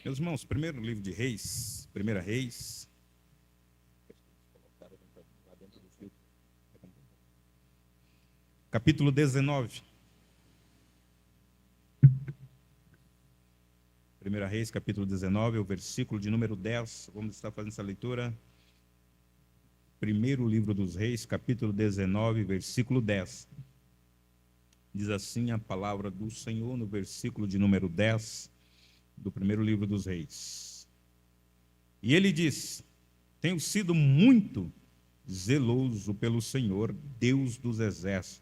Meus irmãos, primeiro livro de Reis, Primeira Reis, capítulo 19. Primeira Reis, capítulo 19, o versículo de número 10. Vamos estar fazendo essa leitura. Primeiro livro dos Reis, capítulo 19, versículo 10. Diz assim a palavra do Senhor no versículo de número 10 do primeiro livro dos Reis. E ele diz: tenho sido muito zeloso pelo Senhor, Deus dos exércitos,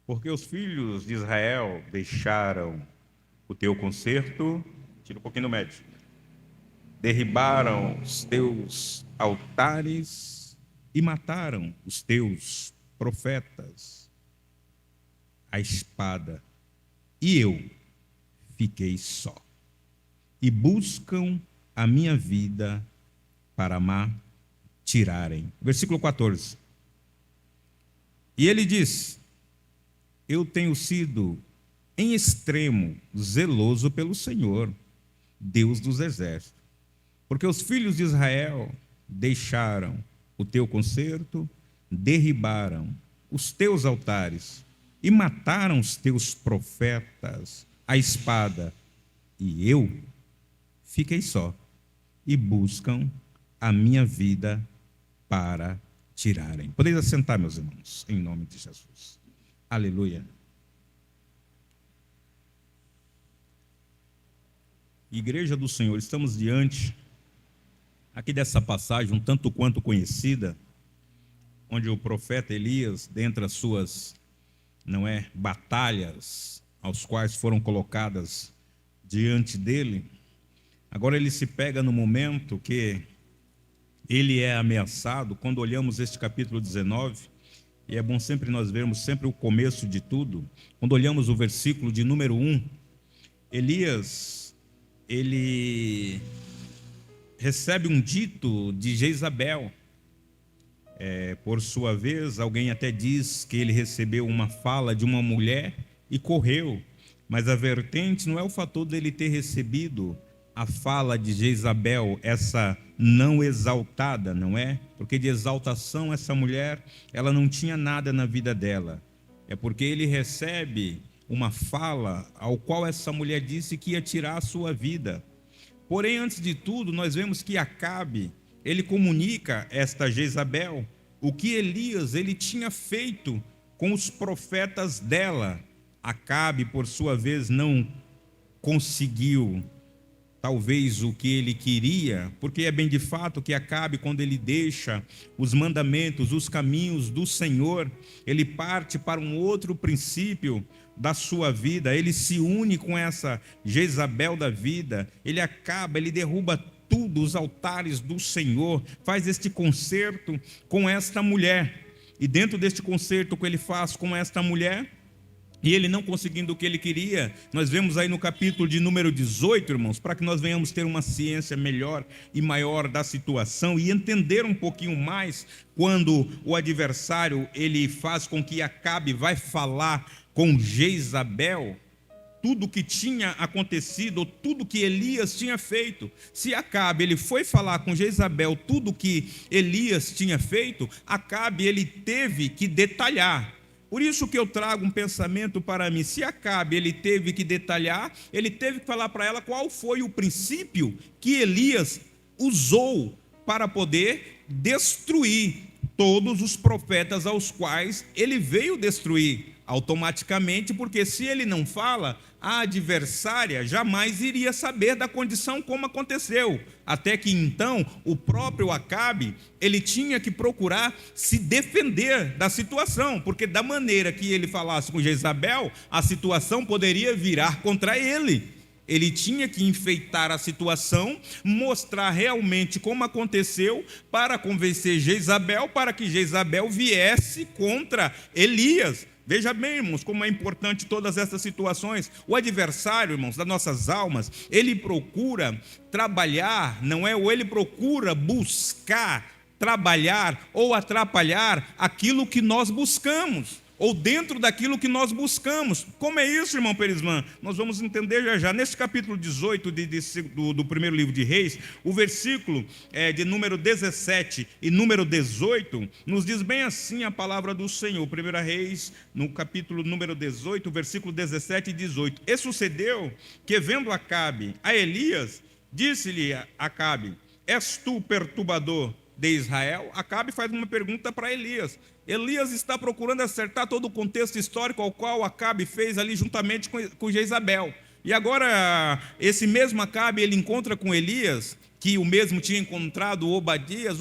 porque os filhos de Israel deixaram o teu concerto, tira um pouquinho do médio, derribaram os teus altares e mataram os teus profetas à espada, e eu fiquei só. E buscam a minha vida para tirarem. Versículo 14. E ele diz: eu tenho sido em extremo zeloso pelo Senhor, Deus dos exércitos, porque os filhos de Israel deixaram o teu concerto, derribaram os teus altares e mataram os teus profetas à espada, e eu fiquei só, e buscam a minha vida para tirarem. Podeis assentar, meus irmãos, em nome de Jesus. Aleluia. Igreja do Senhor, estamos diante aqui dessa passagem um tanto quanto conhecida, onde o profeta Elias, dentre as suas, batalhas, aos quais foram colocadas diante dele, agora ele se pega no momento que ele é ameaçado. Quando olhamos este capítulo 19, e é bom sempre nós vermos sempre o começo de tudo, quando olhamos o versículo de número 1, Elias, ele recebe um dito de Jezabel. Por sua vez, alguém até diz que ele recebeu uma fala de uma mulher e correu, mas a vertente não é o fator dele ter recebido a fala de Jezabel, essa não exaltada, não é? Porque de exaltação essa mulher, ela não tinha nada na vida dela. É porque ele recebe uma fala ao qual essa mulher disse que ia tirar a sua vida. Porém, antes de tudo, nós vemos que Acabe, ele comunica esta Jezabel o que Elias ele tinha feito com os profetas dela. Acabe, por sua vez, não conseguiu talvez o que ele queria, porque é bem de fato que Acabe, quando ele deixa os mandamentos, os caminhos do Senhor, ele parte para um outro princípio da sua vida, ele se une com essa Jezabel da vida, ele derruba tudo, os altares do Senhor, faz este concerto com esta mulher, e dentro deste concerto que ele faz com esta mulher, e ele não conseguindo o que ele queria, nós vemos aí no capítulo de número 18, irmãos, para que nós venhamos ter uma ciência melhor e maior da situação e entender um pouquinho mais quando o adversário ele faz com que Acabe vai falar com Jezabel tudo que tinha acontecido, tudo que Elias tinha feito. Se Acabe ele foi falar com Jezabel tudo que Elias tinha feito, Acabe ele teve que detalhar. Por isso que eu trago um pensamento para mim. Se Acabe ele teve que detalhar, ele teve que falar para ela qual foi o princípio que Elias usou para poder destruir todos os profetas aos quais ele veio destruir automaticamente, porque se ele não fala, a adversária jamais iria saber da condição como aconteceu, até que então o próprio Acabe, ele tinha que procurar se defender da situação, porque da maneira que ele falasse com Jezabel, a situação poderia virar contra ele. Ele tinha que enfeitar a situação, mostrar realmente como aconteceu, para convencer Jezabel, para que Jezabel viesse contra Elias. Veja bem, irmãos, como é importante todas essas situações. O adversário, irmãos, das nossas almas, ele procura trabalhar, não é? Ou ele procura buscar, trabalhar ou atrapalhar aquilo que nós buscamos. ou dentro daquilo que nós buscamos. Como é isso, irmão Perisman? Nós vamos entender já já. Nesse capítulo 18 do primeiro livro de Reis, o versículo de número 17 e número 18, nos diz bem assim a palavra do Senhor. 1 Reis, no capítulo número 18, versículo 17 e 18. E sucedeu que, vendo Acabe a Elias, disse-lhe Acabe: és tu perturbador de Israel? Acabe faz uma pergunta para Elias. Elias está procurando acertar todo o contexto histórico ao qual Acabe fez ali juntamente com Jezabel. E agora, esse mesmo Acabe, ele encontra com Elias, que o mesmo tinha encontrado Obadias.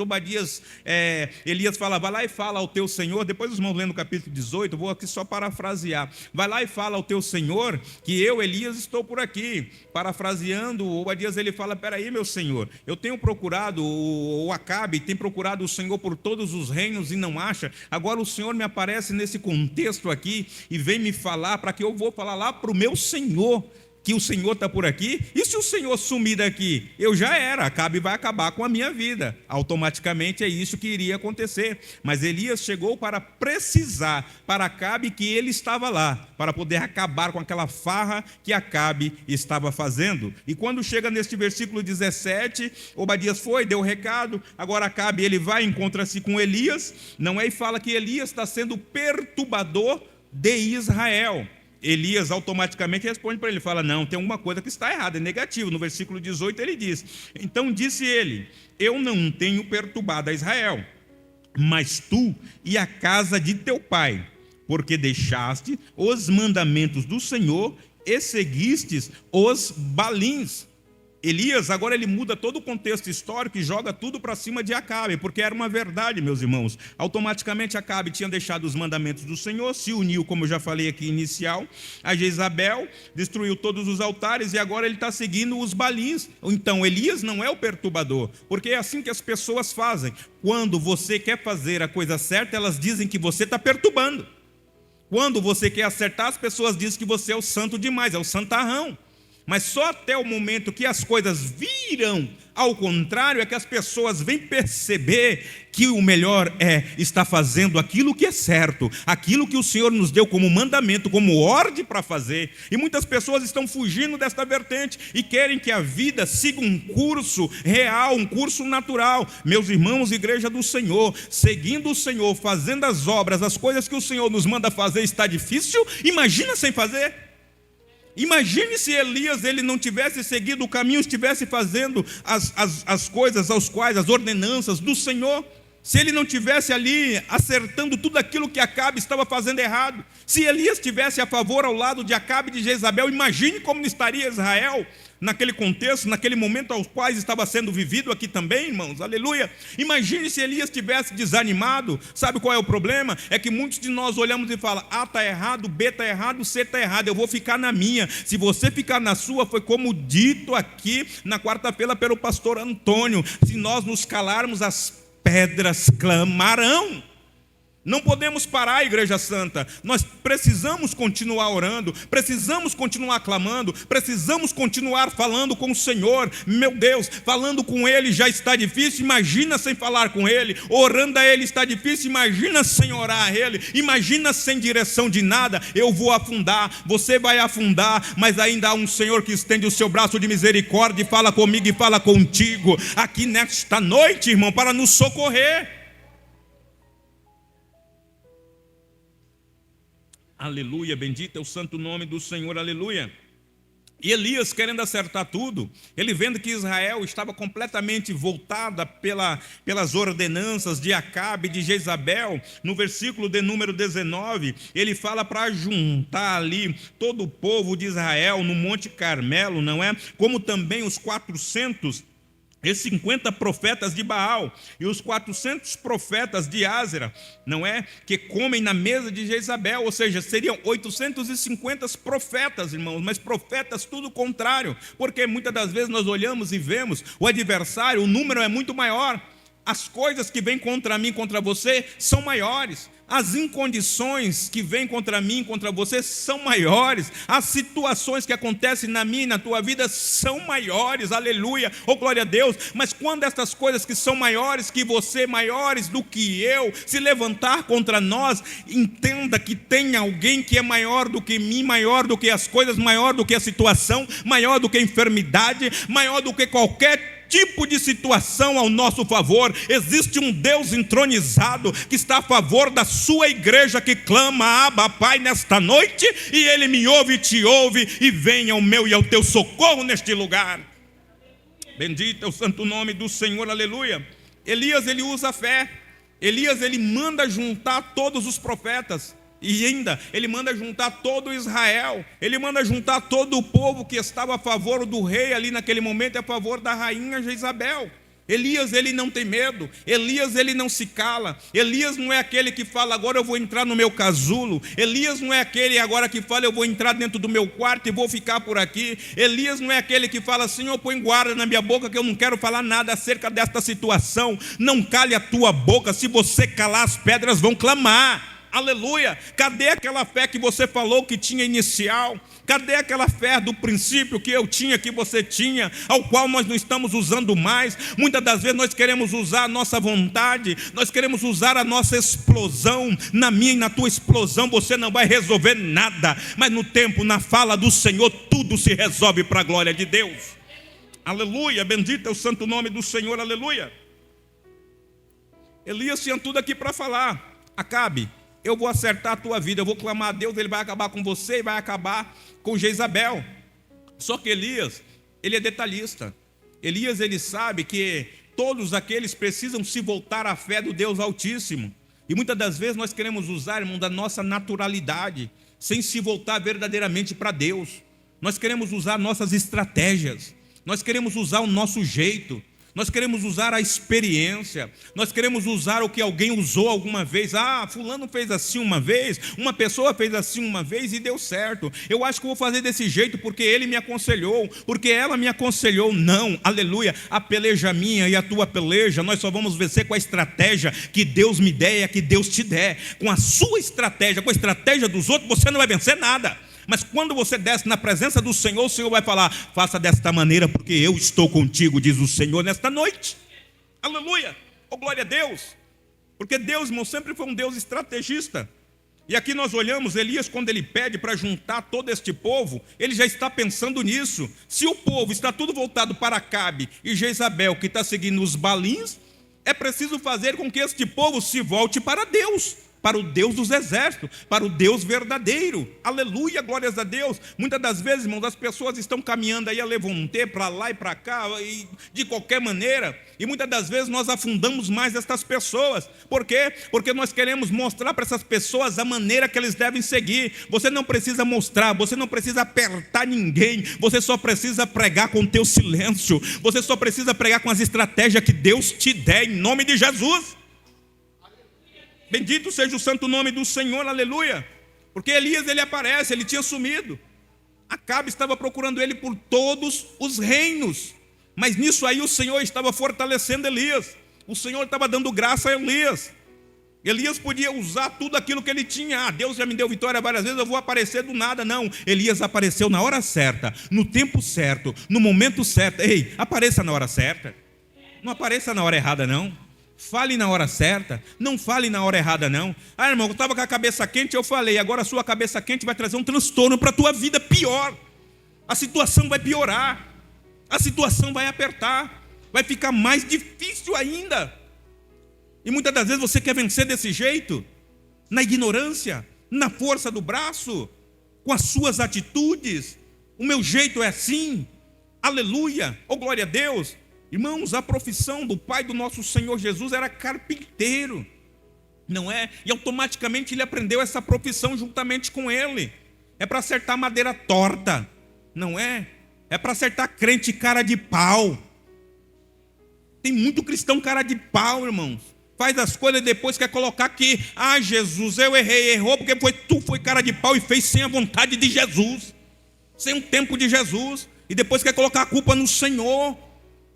Elias fala: vai lá e fala ao teu Senhor. Depois os irmãos lendo o capítulo 18, vou aqui só parafrasear. Vai lá e fala ao teu Senhor que eu, Elias, estou por aqui. Parafraseando, Obadias, ele fala: peraí, meu Senhor, eu tenho procurado, o Acabe tem procurado o Senhor por todos os reinos e não acha. Agora o Senhor me aparece nesse contexto aqui e vem me falar para que eu vou falar lá para o meu Senhor que o Senhor está por aqui. E se o Senhor sumir daqui, eu já era, Acabe vai acabar com a minha vida. Automaticamente é isso que iria acontecer. Mas Elias chegou para precisar para Acabe que ele estava lá, para poder acabar com aquela farra que Acabe estava fazendo. E quando chega neste versículo 17, Obadias foi, deu o recado. Agora Acabe, ele vai, encontra-se com Elias, não é? E fala que Elias está sendo perturbador de Israel. Elias automaticamente responde para ele, fala: não, tem alguma coisa que está errada, é negativo. No versículo 18 ele diz: então disse ele: eu não tenho perturbado a Israel, mas tu e a casa de teu pai, porque deixaste os mandamentos do Senhor e seguistes os balins. Elias, agora ele muda todo o contexto histórico e joga tudo para cima de Acabe, porque era uma verdade, meus irmãos. Automaticamente Acabe tinha deixado os mandamentos do Senhor, se uniu, como eu já falei aqui inicial, a Jezabel, destruiu todos os altares e agora ele está seguindo os balins. Então Elias não é o perturbador, porque é assim que as pessoas fazem. Quando você quer fazer a coisa certa, elas dizem que você está perturbando. Quando você quer acertar, as pessoas dizem que você é o santo demais, é o santarrão. Mas só até o momento que as coisas viram ao contrário é que as pessoas vêm perceber que o melhor é estar fazendo aquilo que é certo, aquilo que o Senhor nos deu como mandamento, como ordem para fazer. E muitas pessoas estão fugindo desta vertente e querem que a vida siga um curso real, um curso natural. Meus irmãos, igreja do Senhor, seguindo o Senhor, fazendo as obras, as coisas que o Senhor nos manda fazer, está difícil? Imagina sem fazer. Imagine se Elias ele não tivesse seguido o caminho, estivesse fazendo as coisas aos quais, as ordenanças do Senhor. Se ele não tivesse ali acertando tudo aquilo que Acabe estava fazendo errado. Se Elias estivesse a favor ao lado de Acabe e de Jezabel, imagine como estaria Israel naquele contexto, naquele momento aos quais estava sendo vivido aqui também, irmãos, aleluia. Imagine se Elias estivesse desanimado. Sabe qual é o problema? É que muitos de nós olhamos e falamos: A está errado, B está errado, C está errado, eu vou ficar na minha. Se você ficar na sua, foi como dito aqui na quarta-feira pelo pastor Antônio: se nós nos calarmos, as pedras clamarão. Não podemos parar, Igreja Santa. Nós precisamos continuar orando, precisamos continuar clamando, precisamos continuar falando com o Senhor. Meu Deus, falando com Ele já está difícil, imagina sem falar com Ele. Orando a Ele está difícil, imagina sem orar a Ele. Imagina sem direção de nada. Eu vou afundar, você vai afundar, mas ainda há um Senhor que estende o seu braço de misericórdia e fala comigo e fala contigo aqui nesta noite, irmão, para nos socorrer. Aleluia, bendito é o santo nome do Senhor, aleluia. E Elias, querendo acertar tudo, ele vendo que Israel estava completamente voltada pelas ordenanças de Acabe e de Jezabel, no versículo de número 19, ele fala para juntar ali todo o povo de Israel no Monte Carmelo, não é? Como também os 450 profetas de Baal e os 400 profetas de Ázera, não é? Que comem na mesa de Jezabel, ou seja, seriam 850 profetas, irmãos, mas profetas tudo contrário, porque muitas das vezes nós olhamos e vemos o adversário, o número é muito maior, as coisas que vêm contra mim, contra você, são maiores. as incondições que vêm contra mim, contra você, são maiores. As situações que acontecem na minha e na tua vida são maiores, aleluia, oh glória a Deus. Mas quando estas coisas que são maiores que você, maiores do que eu, se levantar contra nós, entenda que tem alguém que é maior do que mim, maior do que as coisas, maior do que a situação, maior do que a enfermidade, maior do que qualquer tipo de situação ao nosso favor. Existe um Deus entronizado que está a favor da sua igreja, que clama: Abba, Pai, nesta noite, e Ele me ouve e te ouve, e venha ao meu e ao teu socorro neste lugar. Bendito é o santo nome do Senhor, aleluia. Elias, ele usa a fé. Elias, ele manda juntar todos os profetas. E ainda, ele manda juntar todo Israel. Ele manda juntar todo o povo que estava a favor do rei ali naquele momento, a favor da rainha Jezabel. Elias, ele não tem medo. Elias, ele não se cala. Elias não é aquele que fala: agora eu vou entrar no meu casulo. Elias não é aquele agora que fala: eu vou entrar dentro do meu quarto e vou ficar por aqui. Elias não é aquele que fala: Senhor, põe guarda na minha boca que eu não quero falar nada acerca desta situação. Não cale a tua boca. Se você calar, as pedras vão clamar. Aleluia. Cadê aquela fé que você falou que tinha inicial? Cadê aquela fé do princípio que eu tinha, que você tinha, ao qual nós não estamos usando mais? Muitas das vezes nós queremos usar a nossa vontade, nós queremos usar a nossa explosão. Na minha e na tua explosão você não vai resolver nada, mas no tempo, na fala do Senhor, tudo se resolve para a glória de Deus. Aleluia, bendito é o santo nome do Senhor, aleluia. Elias tinha tudo aqui para falar: Acabe, eu vou acertar a tua vida, eu vou clamar a Deus, Ele vai acabar com você e vai acabar com Jezabel. Só que Elias, ele é detalhista. Elias, ele sabe que todos aqueles precisam se voltar à fé do Deus Altíssimo. E muitas das vezes nós queremos usar, irmão, da nossa naturalidade, sem se voltar verdadeiramente para Deus. Nós queremos usar nossas estratégias, nós queremos usar o nosso jeito, nós queremos usar a experiência, nós queremos usar o que alguém usou alguma vez. Fulano fez assim uma vez, uma pessoa fez assim uma vez e deu certo. Eu acho que vou fazer desse jeito porque ele me aconselhou, porque ela me aconselhou. Não, aleluia, a peleja minha e a tua peleja, nós só vamos vencer com a estratégia que Deus me der e a que Deus te der. Com a sua estratégia, com a estratégia dos outros, você não vai vencer nada. Mas quando você desce na presença do Senhor, o Senhor vai falar: faça desta maneira, porque eu estou contigo, diz o Senhor, nesta noite. Aleluia, oh glória a Deus. Porque Deus, irmão, sempre foi um Deus estrategista. E aqui nós olhamos, Elias, quando ele pede para juntar todo este povo, ele já está pensando nisso. Se o povo está tudo voltado para Acabe e Jezabel, que está seguindo os balins, é preciso fazer com que este povo se volte para Deus, para o Deus dos exércitos, para o Deus verdadeiro. Aleluia, glórias a Deus. Muitas das vezes, irmãos, as pessoas estão caminhando aí a levantar para lá e para cá, e de qualquer maneira, e muitas das vezes nós afundamos mais estas pessoas. Por quê? Porque nós queremos mostrar para essas pessoas a maneira que eles devem seguir. Você não precisa mostrar, você não precisa apertar ninguém, você só precisa pregar com o teu silêncio, você só precisa pregar com as estratégias que Deus te der, em nome de Jesus. Bendito seja o santo nome do Senhor, aleluia. Porque Elias, ele aparece, ele tinha sumido. Acabe estava procurando ele por todos os reinos. Mas nisso aí o Senhor estava fortalecendo Elias. O Senhor estava dando graça a Elias. Elias podia usar tudo aquilo que ele tinha. Deus já me deu vitória várias vezes, eu vou aparecer do nada. Não, Elias apareceu na hora certa, no tempo certo, no momento certo. Ei, apareça na hora certa. Não apareça na hora errada, não. Fale na hora certa, não fale na hora errada não. Irmão, eu estava com a cabeça quente, eu falei: agora a sua cabeça quente vai trazer um transtorno para a tua vida pior. A situação vai piorar, a situação vai apertar, vai ficar mais difícil ainda. E muitas das vezes você quer vencer desse jeito, na ignorância, na força do braço, com as suas atitudes. O meu jeito é assim, aleluia, oh glória a Deus. Irmãos, a profissão do pai do nosso Senhor Jesus era carpinteiro, não é? E automaticamente ele aprendeu essa profissão juntamente com ele. É para acertar madeira torta, não é? É para acertar crente cara de pau. Tem muito cristão cara de pau, irmãos. Faz as coisas e depois quer colocar que: Jesus, eu errei, errou porque tu foi cara de pau e fez sem a vontade de Jesus, sem o tempo de Jesus. E depois quer colocar a culpa no Senhor.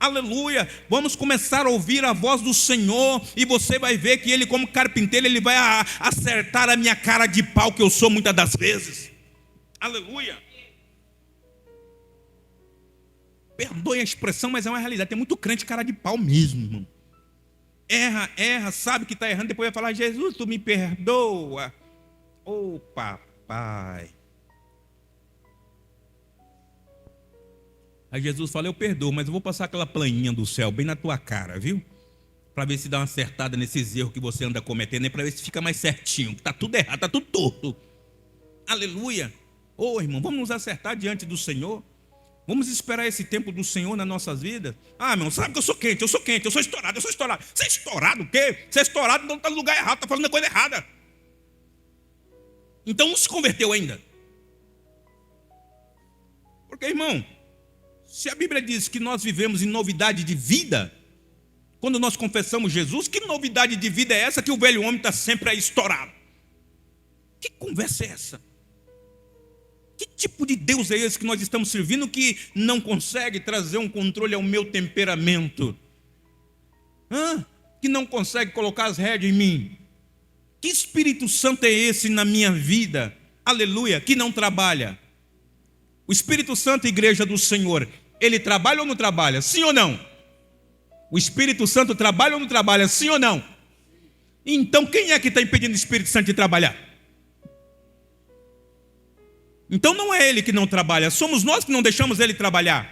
Aleluia, vamos começar a ouvir a voz do Senhor, e você vai ver que Ele, como carpinteiro, Ele vai acertar a minha cara de pau, que eu sou muitas das vezes. Aleluia. Perdoe a expressão, mas é uma realidade. Tem muito crente cara de pau mesmo, irmão. Erra, sabe que está errando, depois vai falar: Jesus, tu me perdoa. Ô papai. Aí Jesus fala: eu perdoo, mas eu vou passar aquela planinha do céu bem na tua cara, viu? Para ver se dá uma acertada nesses erros que você anda cometendo, e para ver se fica mais certinho, que está tudo errado, está tudo torto. Aleluia. Ô irmão, vamos nos acertar diante do Senhor. Vamos esperar esse tempo do Senhor nas nossas vidas. Ah, irmão, sabe que eu sou quente, eu sou estourado. Você é estourado o quê? Você é estourado, então está no lugar errado, está fazendo a coisa errada. Então não se converteu ainda. Porque, irmão, se a Bíblia diz que nós vivemos em novidade de vida, quando nós confessamos Jesus, que novidade de vida é essa que o velho homem está sempre aí estourado? Que conversa é essa? Que tipo de Deus é esse que nós estamos servindo, que não consegue trazer um controle ao meu temperamento? Que não consegue colocar as rédeas em mim? Que Espírito Santo é esse na minha vida? Aleluia, que não trabalha. O Espírito Santo, igreja do Senhor, ele trabalha ou não trabalha? Sim ou não? O Espírito Santo trabalha ou não trabalha? Sim ou não? Então quem é que está impedindo o Espírito Santo de trabalhar? Então não é ele que não trabalha, somos nós que não deixamos ele trabalhar.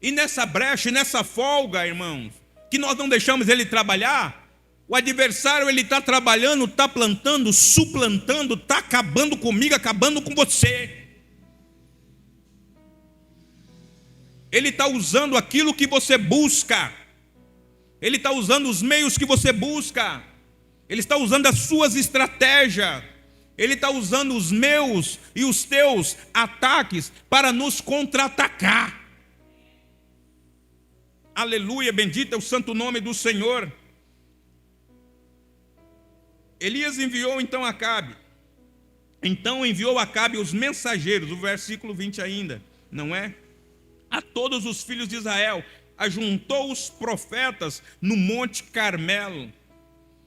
E nessa brecha, nessa folga, irmãos, que nós não deixamos ele trabalhar, o adversário, ele está trabalhando, está plantando, suplantando, está acabando comigo, acabando com você. Ele está usando aquilo que você busca. Ele está usando os meios que você busca. Ele está usando as suas estratégias. Ele está usando os meus e os teus ataques para nos contra-atacar. Aleluia, bendito é o santo nome do Senhor. Elias enviou então Acabe. Então enviou Acabe os mensageiros, o versículo 20 ainda, não é? A todos os filhos de Israel, ajuntou os profetas no Monte Carmelo.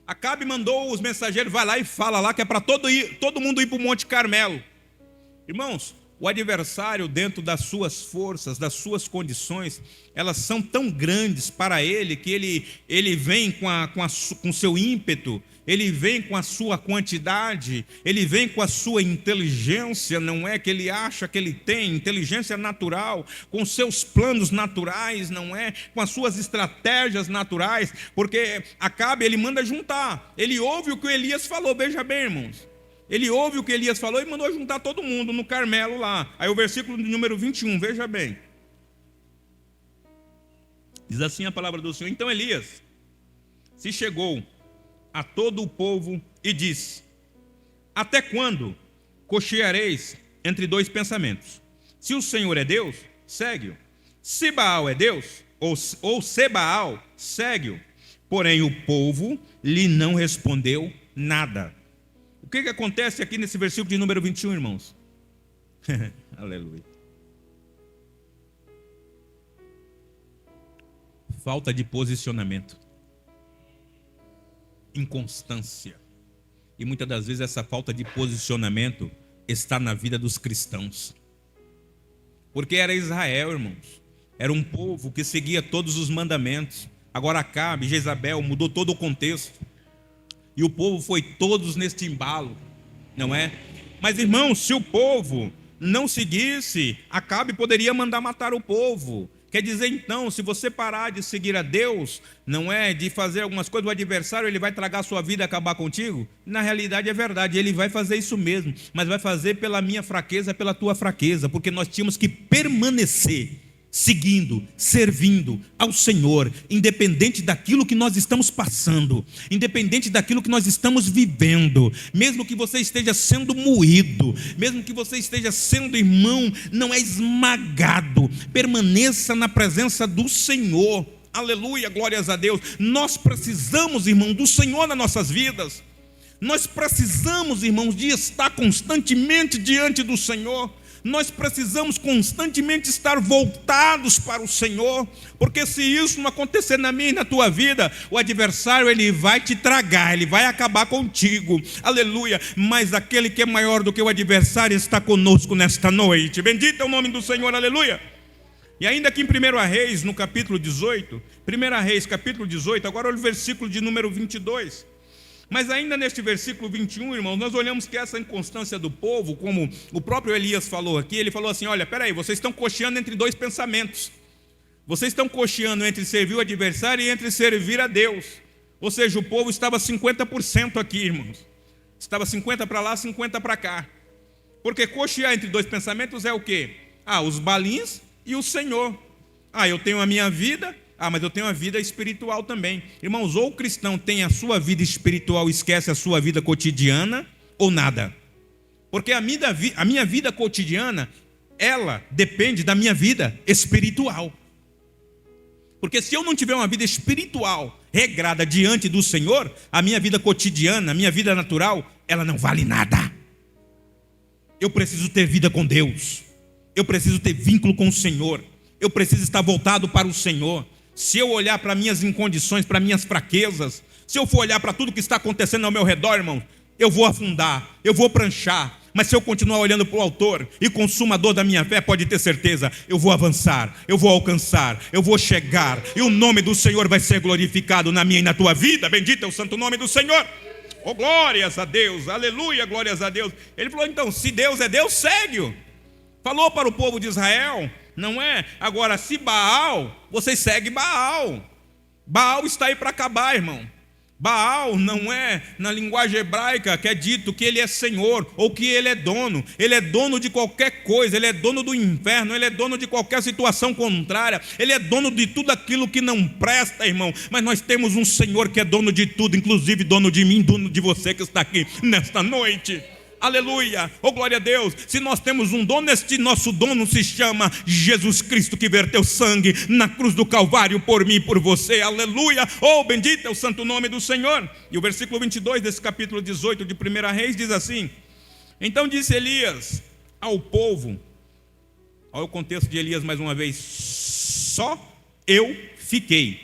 Acabe mandou os mensageiros: vai lá e fala lá que é para todo mundo ir para o Monte Carmelo. Irmãos, o adversário, dentro das suas forças, das suas condições, elas são tão grandes para ele, que ele vem com seu ímpeto, ele vem com a sua quantidade, ele vem com a sua inteligência, não é? Que ele acha que ele tem, inteligência natural, com seus planos naturais, não é? Com as suas estratégias naturais, porque Acabe, ele manda juntar, ele ouve o que o Elias falou, veja bem, irmãos. Ele ouve o que Elias falou e mandou juntar todo mundo no Carmelo lá. Aí o versículo número 21, veja bem. Diz assim a palavra do Senhor: então Elias se chegou a todo o povo e disse: até quando cocheareis entre dois pensamentos? Se o Senhor é Deus, segue-o. Se Baal é Deus, ou se Baal, segue-o. Porém o povo lhe não respondeu nada. O que acontece aqui nesse versículo de número 21, irmãos? Aleluia. Falta de posicionamento, inconstância. E muitas das vezes essa falta de posicionamento está na vida dos cristãos. Porque era Israel, irmãos. Era um povo que seguia todos os mandamentos. Agora Acabe, Jezabel, mudou todo o contexto. E o povo foi todos neste embalo, não é? Mas, irmãos, se o povo não seguisse, Acabe poderia mandar matar o povo. Quer dizer, então, se você parar de seguir a Deus, não é? De fazer algumas coisas, o adversário, ele vai tragar a sua vida e acabar contigo? Na realidade é verdade, ele vai fazer isso mesmo. Mas vai fazer pela minha fraqueza, pela tua fraqueza. Porque nós tínhamos que permanecer seguindo, servindo ao Senhor, independente daquilo que nós estamos passando, independente daquilo que nós estamos vivendo, mesmo que você esteja sendo moído, mesmo que você esteja sendo, irmão, não é esmagado, permaneça na presença do Senhor. Aleluia, glórias a Deus. Nós precisamos, irmão, do Senhor nas nossas vidas. Nós precisamos, irmãos, de estar constantemente diante do Senhor. Nós precisamos constantemente estar voltados para o Senhor, porque se isso não acontecer na minha e na tua vida, o adversário ele vai te tragar, ele vai acabar contigo, aleluia. Mas aquele que é maior do que o adversário está conosco nesta noite. Bendito é o nome do Senhor, aleluia. E ainda aqui em 1 Reis, no capítulo 18, 1 Reis, capítulo 18, agora olha o versículo de número 22. Mas ainda neste versículo 21, irmãos, nós olhamos que essa inconstância do povo, como o próprio Elias falou aqui, ele falou assim: olha, peraí, vocês estão cocheando entre dois pensamentos. Vocês estão cocheando entre servir o adversário e entre servir a Deus. Ou seja, o povo estava 50% aqui, irmãos. Estava 50 para lá, 50 para cá. Porque cochear entre dois pensamentos é o quê? Os balins e o Senhor. Eu tenho a minha vida, mas eu tenho a vida espiritual também. Irmãos, ou o cristão tem a sua vida espiritual e esquece a sua vida cotidiana, ou nada. Porque a minha vida cotidiana, ela depende da minha vida espiritual. Porque se eu não tiver uma vida espiritual regrada diante do Senhor, a minha vida cotidiana, a minha vida natural, ela não vale nada. Eu preciso ter vida com Deus. Eu preciso ter vínculo com o Senhor. Eu preciso estar voltado para o Senhor. Se eu olhar para minhas incondições, para minhas fraquezas, se eu for olhar para tudo que está acontecendo ao meu redor, irmão, eu vou afundar, eu vou pranchar. Mas se eu continuar olhando para o autor e consumador da minha fé, pode ter certeza, eu vou avançar, eu vou alcançar, eu vou chegar, e o nome do Senhor vai ser glorificado na minha e na tua vida. Bendito é o santo nome do Senhor. Oh, glórias a Deus, aleluia, glórias a Deus. Ele falou, então, se Deus é Deus, segue-o. Falou para o povo de Israel, não é? Agora, se Baal, vocês seguem Baal. Baal está aí para acabar, irmão. Baal não é, na linguagem hebraica, que é dito que ele é Senhor, ou que ele é dono. Ele é dono de qualquer coisa, ele é dono do inferno, ele é dono de qualquer situação contrária, ele é dono de tudo aquilo que não presta, irmão. Mas nós temos um Senhor que é dono de tudo, inclusive dono de mim, dono de você que está aqui nesta noite. Aleluia, oh glória a Deus. Se nós temos um dono, este nosso dono se chama Jesus Cristo, que verteu sangue na cruz do Calvário por mim e por você, aleluia, oh bendito é o santo nome do Senhor. E o versículo 22 desse capítulo 18 de 1 Reis diz assim: então disse Elias ao povo, olha o contexto de Elias mais uma vez: só eu fiquei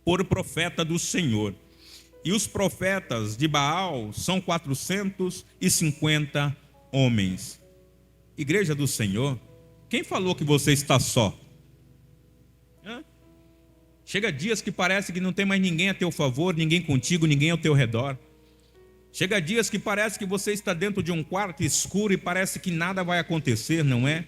por profeta do Senhor, e os profetas de Baal são 450 homens. Igreja do Senhor, quem falou que você está só? Chega dias que parece que não tem mais ninguém a teu favor, ninguém contigo, ninguém ao teu redor. Chega dias que parece que você está dentro de um quarto escuro e parece que nada vai acontecer, não é?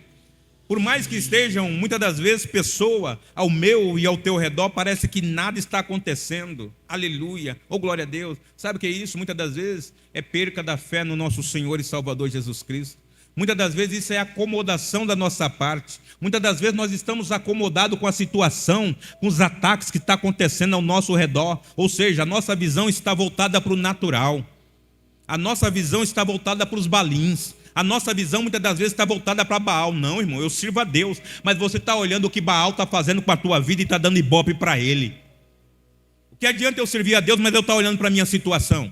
Por mais que estejam, muitas das vezes, pessoa ao meu e ao teu redor, parece que nada está acontecendo. Aleluia, oh glória a Deus. Sabe o que é isso? Muitas das vezes é perca da fé no nosso Senhor e Salvador Jesus Cristo. Muitas das vezes isso é acomodação da nossa parte. Muitas das vezes nós estamos acomodados com a situação, com os ataques que estão acontecendo ao nosso redor. Ou seja, a nossa visão está voltada para o natural. A nossa visão está voltada para os balins. A nossa visão muitas das vezes está voltada para Baal. Não, irmão, eu sirvo a Deus, mas você está olhando o que Baal está fazendo com a tua vida e está dando ibope para ele. O que adianta eu servir a Deus, mas eu estou olhando para a minha situação?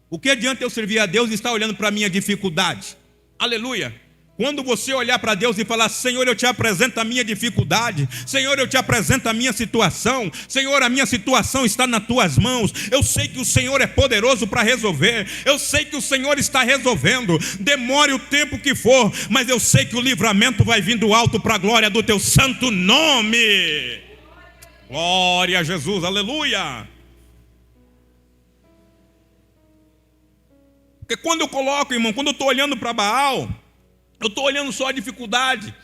O que adianta eu servir a Deus e estar olhando para a minha dificuldade? Aleluia. Quando você olhar para Deus e falar: Senhor, eu te apresento a minha dificuldade, Senhor, eu te apresento a minha situação, Senhor, a minha situação está nas tuas mãos, eu sei que o Senhor é poderoso para resolver, eu sei que o Senhor está resolvendo, demore o tempo que for, mas eu sei que o livramento vai vir do alto para a glória do teu santo nome. Glória a Jesus, aleluia. Porque quando eu coloco, irmão, quando eu estou olhando para Baal, eu estou olhando só a dificuldade.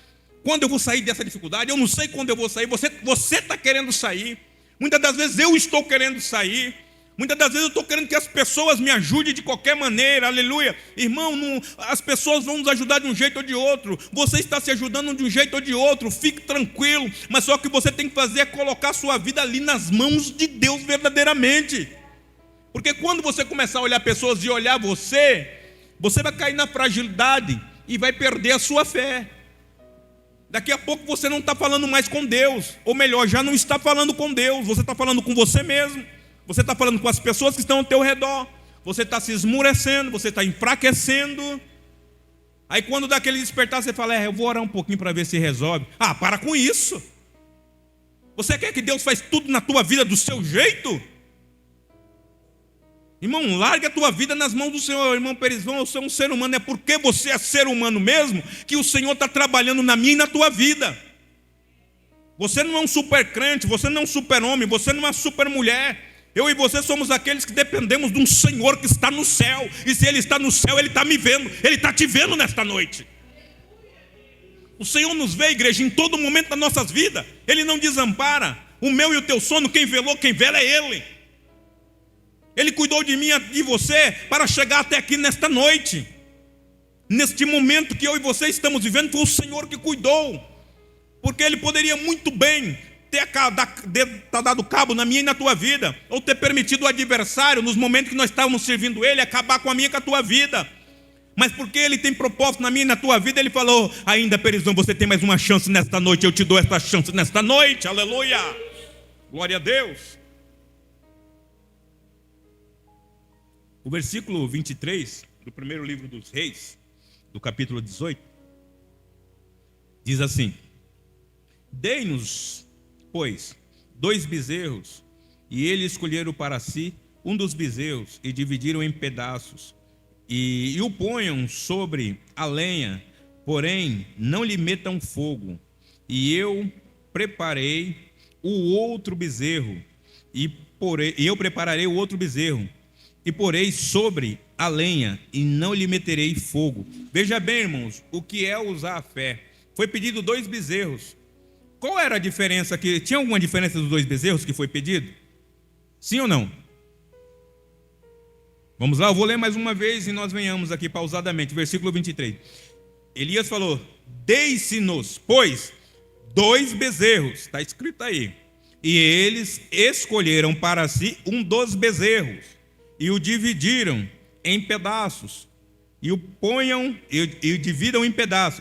Quando eu vou sair dessa dificuldade? Eu não sei quando eu vou sair. Você está querendo sair. Muitas das vezes eu estou querendo sair. Muitas das vezes eu estou querendo que as pessoas me ajudem de qualquer maneira. Aleluia. Irmão, as pessoas vão nos ajudar de um jeito ou de outro. Você está se ajudando de um jeito ou de outro. Fique tranquilo. Mas só o que você tem que fazer é colocar a sua vida ali nas mãos de Deus verdadeiramente. Porque quando você começar a olhar pessoas e olhar você vai cair na fragilidade e vai perder a sua fé. Daqui a pouco você não está falando mais com Deus, ou melhor, já não está falando com Deus, você está falando com você mesmo, você está falando com as pessoas que estão ao teu redor, você está se esmurecendo, você está enfraquecendo. Aí quando dá aquele despertar, você fala, eu vou orar um pouquinho para ver se resolve. Ah, para com isso. Você quer que Deus faz tudo na tua vida do seu jeito? Irmão, larga a tua vida nas mãos do Senhor. Irmão Perizvão, eu sou um ser humano. É porque você é ser humano mesmo que o Senhor está trabalhando na minha e na tua vida. Você não é um super crente, você não é um super homem, você não é uma super mulher. Eu e você somos aqueles que dependemos de um Senhor que está no céu. E se Ele está no céu, Ele está me vendo. Ele está te vendo nesta noite. O Senhor nos vê, igreja, em todo momento das nossas vidas. Ele não desampara. O meu e o teu sono, quem velou, quem vela é Ele. Ele cuidou de mim e de você para chegar até aqui nesta noite. Neste momento que eu e você estamos vivendo, foi o Senhor que cuidou. Porque Ele poderia muito bem ter dado cabo na minha e na tua vida, ou ter permitido o adversário, nos momentos que nós estávamos servindo Ele, acabar com a minha e com a tua vida. Mas porque Ele tem propósito na minha e na tua vida, Ele falou, ainda, Perizão, você tem mais uma chance nesta noite, eu te dou esta chance nesta noite, aleluia, glória a Deus. O versículo 23 do primeiro livro dos Reis, do capítulo 18, diz assim: dei-nos, pois, 2 bezerros, e eles escolheram para si um dos bezerros, e dividiram em pedaços, e o ponham sobre a lenha, porém não lhe metam fogo. E eu preparei o outro bezerro, e eu prepararei o outro bezerro, e porei sobre a lenha, e não lhe meterei fogo. Veja bem, irmãos, o que é usar a fé. Foi pedido 2 bezerros. Qual era a diferença aqui? Tinha alguma diferença dos 2 bezerros que foi pedido? Sim ou não? Vamos lá, eu vou ler mais uma vez e nós venhamos aqui pausadamente. Versículo 23. Elias falou, dei-se-nos, pois, 2 bezerros. Está escrito aí. E eles escolheram para si um dos bezerros, e o dividiram em pedaços, e o ponham, e dividam em pedaços,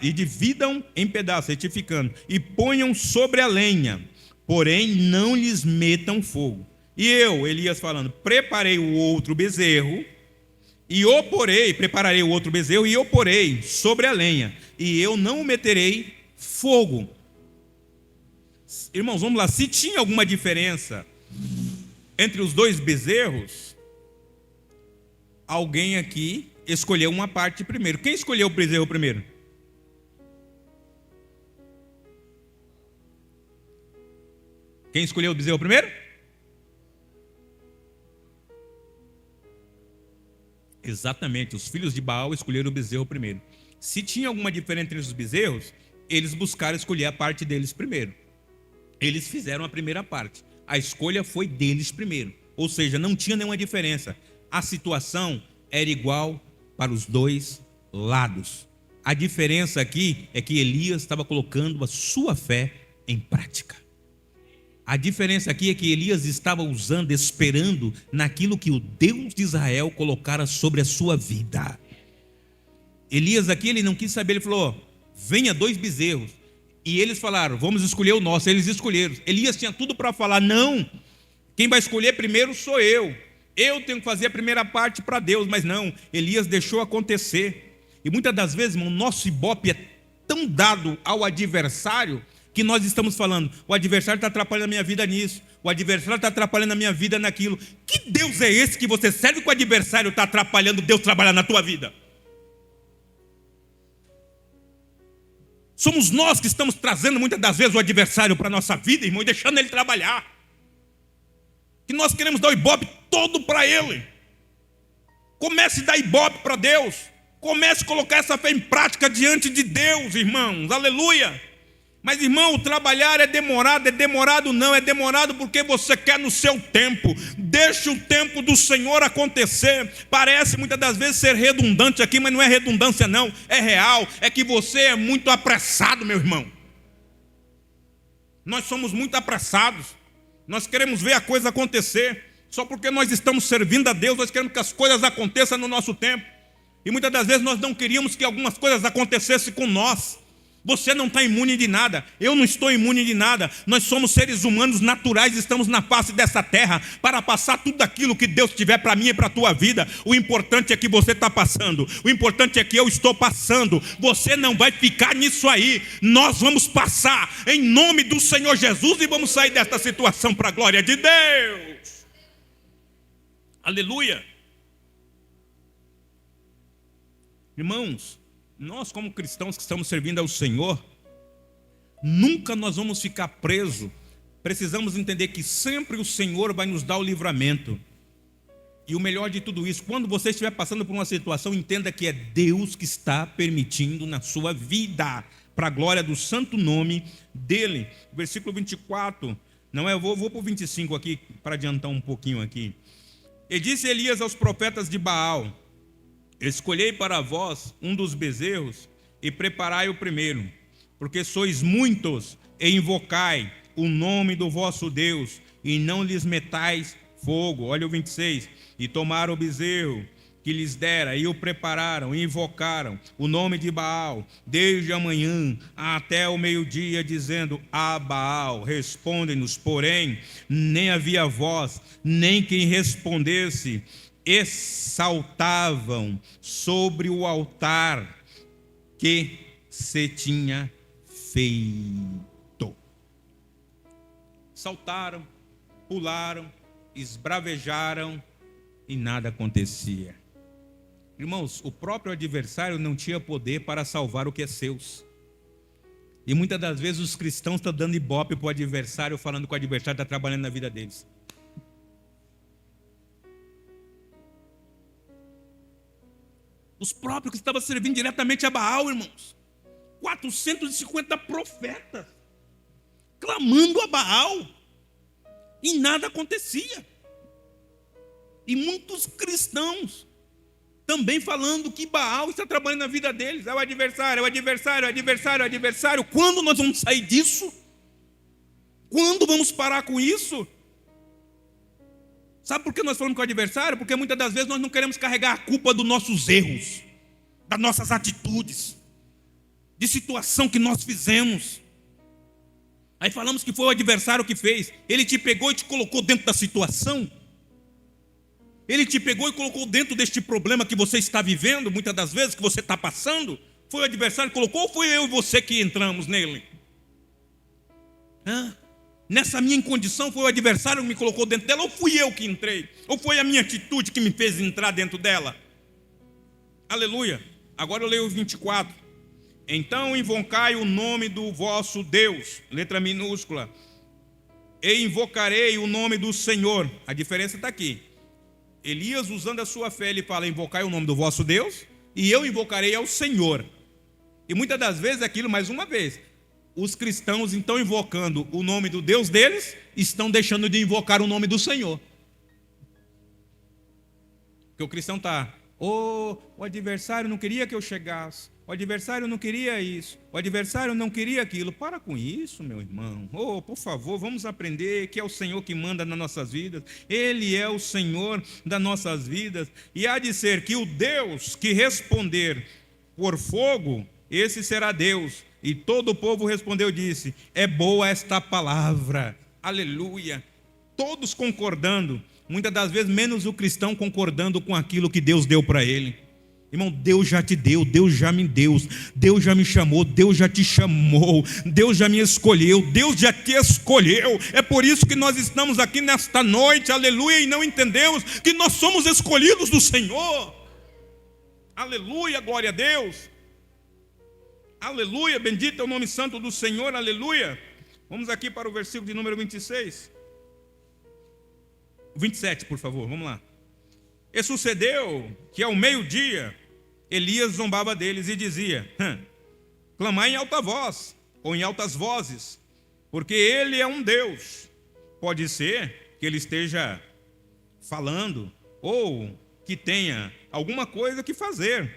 retificando, e ponham sobre a lenha, porém não lhes metam fogo. E eu, Elias falando, prepararei o outro bezerro, e o porei sobre a lenha, e eu não meterei fogo. Irmãos, vamos lá, se tinha alguma diferença entre os 2 bezerros, alguém aqui escolheu uma parte primeiro. Quem escolheu o bezerro primeiro? Quem escolheu o bezerro primeiro? Exatamente, os filhos de Baal escolheram o bezerro primeiro. Se tinha alguma diferença entre os bezerros, eles buscaram escolher a parte deles primeiro. Eles fizeram a primeira parte. A escolha foi deles primeiro. Ou seja, não tinha nenhuma diferença. A situação era igual para os 2 lados. A diferença aqui é que Elias estava colocando a sua fé em prática. A diferença aqui é que Elias estava usando, esperando naquilo que o Deus de Israel colocara sobre a sua vida. Elias aqui, ele não quis saber, ele falou, venha 2 bezerros. E eles falaram, vamos escolher o nosso. Eles escolheram. Elias tinha tudo para falar, não, quem vai escolher primeiro sou eu. Eu tenho que fazer a primeira parte para Deus, mas não, Elias deixou acontecer. E muitas das vezes, irmão, nosso ibope é tão dado ao adversário, que nós estamos falando, o adversário está atrapalhando a minha vida nisso, o adversário está atrapalhando a minha vida naquilo. Que Deus é esse que você serve que o adversário está atrapalhando Deus trabalhar na tua vida? Somos nós que estamos trazendo muitas das vezes o adversário para a nossa vida, irmão, e deixando ele trabalhar. Que nós queremos dar o ibope todo para ele. Comece a dar ibope para Deus. Comece a colocar essa fé em prática diante de Deus, irmãos, aleluia. Mas, irmão, o trabalhar é demorado não, é demorado porque você quer no seu tempo. Deixe o tempo do Senhor acontecer. Parece muitas das vezes ser redundante aqui, mas não é redundância não, é real. É que você é muito apressado, meu irmão. Nós somos muito apressados. Nós queremos ver a coisa acontecer. Só porque nós estamos servindo a Deus, nós queremos que as coisas aconteçam no nosso tempo. E muitas das vezes nós não queríamos que algumas coisas acontecessem com nós. Você não está imune de nada, eu não estou imune de nada. Nós somos seres humanos naturais, estamos na face dessa terra para passar tudo aquilo que Deus tiver para mim e para a tua vida. O importante é que você está passando, o importante é que eu estou passando. Você não vai ficar nisso aí, nós vamos passar em nome do Senhor Jesus e vamos sair desta situação para a glória de Deus. Aleluia. Irmãos, nós como cristãos que estamos servindo ao Senhor, nunca nós vamos ficar presos. Precisamos entender que sempre o Senhor vai nos dar o livramento. E o melhor de tudo isso, quando você estiver passando por uma situação, entenda que é Deus que está permitindo na sua vida, para a glória do santo nome dEle. Versículo 24, não é? Eu vou para o 25 aqui, para adiantar um pouquinho aqui. E disse Elias aos profetas de Baal: escolhei para vós um dos bezerros e preparai o primeiro, porque sois muitos, e invocai o nome do vosso Deus, e não lhes metais fogo. Olha o 26. E tomaram o bezerro que lhes dera, e o prepararam, e invocaram o nome de Baal, desde a manhã até o meio-dia, dizendo: a Baal, responde-nos. Porém, nem havia voz, nem quem respondesse. E saltavam sobre o altar que se tinha feito. Saltaram, pularam, esbravejaram e nada acontecia. Irmãos, o próprio adversário não tinha poder para salvar o que é seus. E muitas das vezes os cristãos estão dando ibope para o adversário, falando que o adversário está trabalhando na vida deles. Os próprios que estavam servindo diretamente a Baal, irmãos. 450 profetas clamando a Baal e nada acontecia. E muitos cristãos também falando que Baal está trabalhando na vida deles. É o adversário, é o adversário, é o adversário, é o adversário. Quando nós vamos sair disso? Quando vamos parar com isso? Sabe por que nós falamos com o adversário? Porque muitas das vezes nós não queremos carregar a culpa dos nossos erros, das nossas atitudes, de situação que nós fizemos. Aí falamos que foi o adversário que fez. Ele te pegou e te colocou dentro da situação. Ele te pegou e colocou dentro deste problema que você está vivendo, muitas das vezes, que você está passando. Foi o adversário que colocou ou foi eu e você que entramos nele? Nessa minha condição, foi o adversário que me colocou dentro dela, ou fui eu que entrei? Ou foi a minha atitude que me fez entrar dentro dela? Aleluia. Agora eu leio o 24. Então invocai o nome do vosso Deus, letra minúscula, e invocarei o nome do Senhor. A diferença está aqui. Elias, usando a sua fé, ele fala: invocai o nome do vosso Deus, e eu invocarei ao Senhor. E muitas das vezes aquilo, mais uma vez, os cristãos estão invocando o nome do Deus deles, estão deixando de invocar o nome do Senhor. Porque o cristão está: o adversário não queria que eu chegasse, o adversário não queria isso, o adversário não queria aquilo. Para com isso, meu irmão. Por favor, vamos aprender que é o Senhor que manda nas nossas vidas. Ele é o Senhor das nossas vidas. E há de ser que o Deus que responder por fogo, esse será Deus. E todo o povo respondeu e disse: é boa esta palavra. Aleluia. Todos concordando, muitas das vezes menos o cristão concordando com aquilo que Deus deu para ele. Irmão, Deus já te deu, Deus já me deu, Deus já me chamou, Deus já te chamou, Deus já me escolheu, Deus já te escolheu. É por isso que nós estamos aqui nesta noite, aleluia, e não entendemos que nós somos escolhidos do Senhor. Aleluia, glória a Deus. Aleluia, bendito é o nome santo do Senhor, aleluia. Vamos aqui para o versículo de número 26. 27, por favor, vamos lá. E sucedeu que ao meio-dia Elias zombava deles e dizia: clamai em alta voz, ou em altas vozes, porque ele é um Deus. Pode ser que ele esteja falando, ou que tenha alguma coisa que fazer,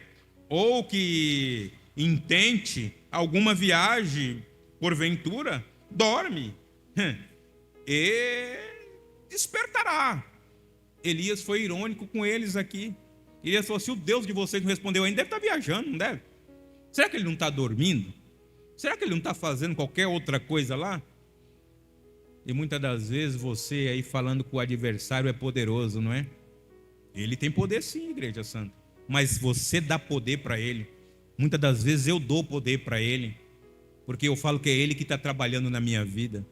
ou que intente alguma viagem, porventura, dorme e despertará. Elias foi irônico com eles aqui. Elias falou: se o Deus de vocês não respondeu ainda, deve estar viajando, não deve? Será que ele não está dormindo? Será que ele não está fazendo qualquer outra coisa lá? E muitas das vezes você aí falando que o adversário é poderoso, não é? Ele tem poder sim, Igreja Santa. Mas você dá poder para ele. Muitas das vezes eu dou poder para ele. Porque eu falo que é ele que está trabalhando na minha vida.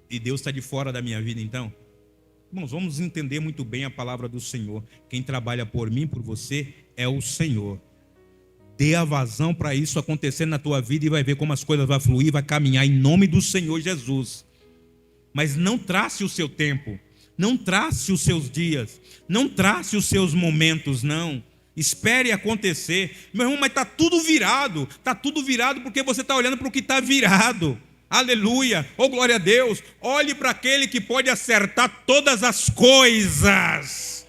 E Deus está de fora da minha vida, então. Irmãos, vamos entender muito bem a palavra do Senhor. Quem trabalha por mim, por você, é o Senhor. Dê a vazão para isso acontecer na tua vida e vai ver como as coisas vão fluir, vai caminhar em nome do Senhor Jesus. Mas não trace o seu tempo, não trace os seus dias, não trace os seus momentos, não. Espere acontecer. Meu irmão, mas está tudo virado porque você está olhando para o que está virado. Aleluia, oh glória a Deus. Olhe para aquele que pode acertar todas as coisas.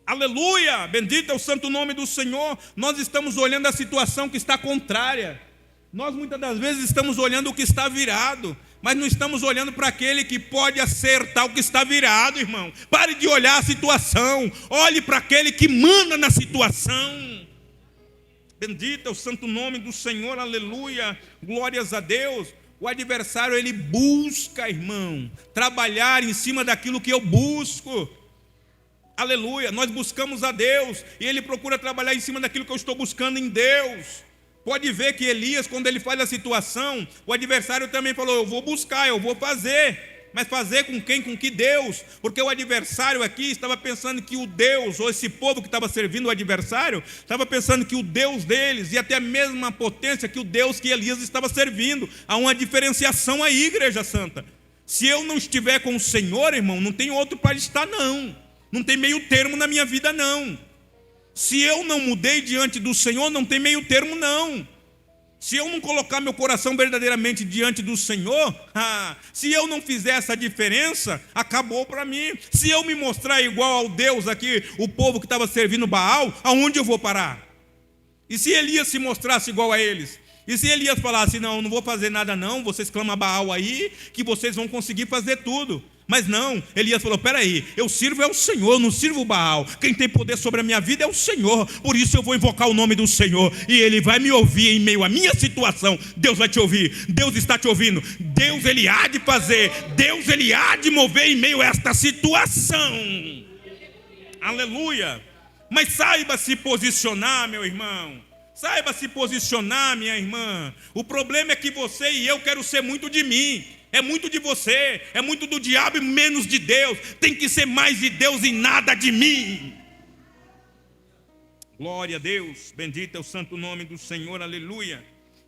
Aleluia, bendito é o santo nome do Senhor. Nós estamos olhando a situação que está contrária. Nós muitas das vezes estamos olhando o que está virado, mas não estamos olhando para aquele que pode acertar o que está virado, irmão. Pare de olhar a situação, olhe para aquele que manda na situação. Bendito é o santo nome do Senhor, aleluia, glórias a Deus. O adversário, ele busca, irmão, trabalhar em cima daquilo que eu busco. Aleluia, nós buscamos a Deus e ele procura trabalhar em cima daquilo que eu estou buscando em Deus. Pode ver que Elias, quando ele faz a situação, o adversário também falou, eu vou buscar, eu vou fazer. Mas fazer com quem? Com que Deus? Porque o adversário aqui estava pensando que o Deus, ou esse povo que estava servindo o adversário, estava pensando que o Deus deles, e até a mesma potência que o Deus que Elias estava servindo. Há uma diferenciação aí, Igreja Santa. Se eu não estiver com o Senhor, irmão, não tem outro para estar, não. Não tem meio termo na minha vida, não. Se eu não mudei diante do Senhor, não tem meio termo, não. Se eu não colocar meu coração verdadeiramente diante do Senhor, se eu não fizer essa diferença, acabou para mim. Se eu me mostrar igual ao Deus aqui, o povo que estava servindo Baal, aonde eu vou parar? E se Elias se mostrasse igual a eles? E se Elias falasse, não vou fazer nada não, vocês clamam Baal aí, que vocês vão conseguir fazer tudo. Mas não, Elias falou, peraí, eu sirvo é o Senhor, eu não sirvo o Baal. Quem tem poder sobre a minha vida é o Senhor. Por isso eu vou invocar o nome do Senhor. E Ele vai me ouvir em meio à minha situação. Deus vai te ouvir, Deus está te ouvindo. Deus, Ele há de fazer. Deus, Ele há de mover em meio a esta situação. Aleluia. Mas saiba se posicionar, meu irmão. Saiba se posicionar, minha irmã. O problema é que você e eu quero ser muito de mim. É muito de você, é muito do diabo e menos de Deus. Tem que ser mais de Deus e nada de mim. Glória a Deus, bendito é o santo nome do Senhor, aleluia.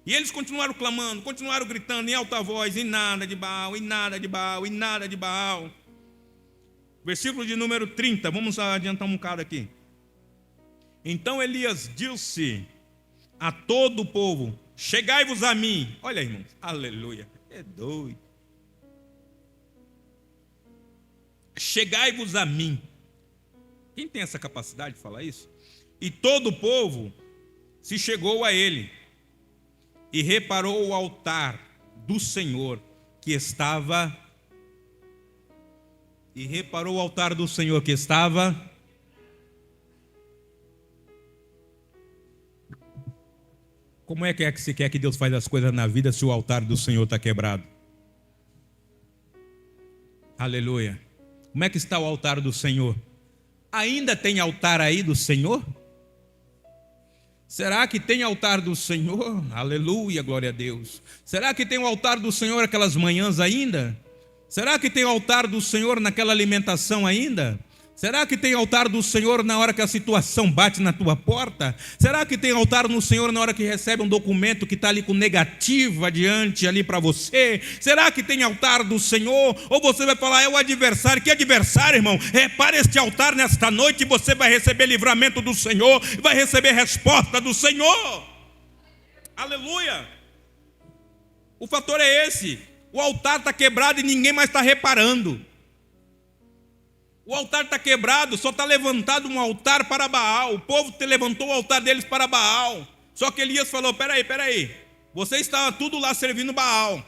E eles continuaram clamando, continuaram gritando em alta voz, e nada de Baal, e nada de Baal, e nada de Baal. Versículo de número 30, vamos adiantar um bocado aqui. Então Elias disse a todo o povo, chegai-vos a mim. Olha, irmãos, aleluia, é doido. Chegai-vos a mim. Quem tem essa capacidade de falar isso? E todo o povo se chegou a ele e reparou o altar do Senhor que estava. E reparou o altar do Senhor que estava. Como é que se quer que Deus faz as coisas na vida se o altar do Senhor está quebrado? Aleluia. Como é que está o altar do Senhor? Ainda tem altar aí do Senhor? Será que tem altar do Senhor? Aleluia, glória a Deus. Será que tem o altar do Senhor aquelas manhãs ainda? Será que tem o altar do Senhor naquela alimentação ainda? Será que tem altar do Senhor na hora que a situação bate na tua porta? Será que tem altar no Senhor na hora que recebe um documento que está ali com negativa adiante ali para você? Será que tem altar do Senhor? Ou você vai falar, é o adversário. Que adversário, irmão? Repare este altar nesta noite e você vai receber livramento do Senhor, vai receber resposta do Senhor. Aleluia. O fator é esse. O altar está quebrado e ninguém mais está reparando. O altar está quebrado, só está levantado um altar para Baal. O povo levantou o altar deles para Baal. Só que Elias falou, peraí, vocês estavam tudo lá servindo Baal.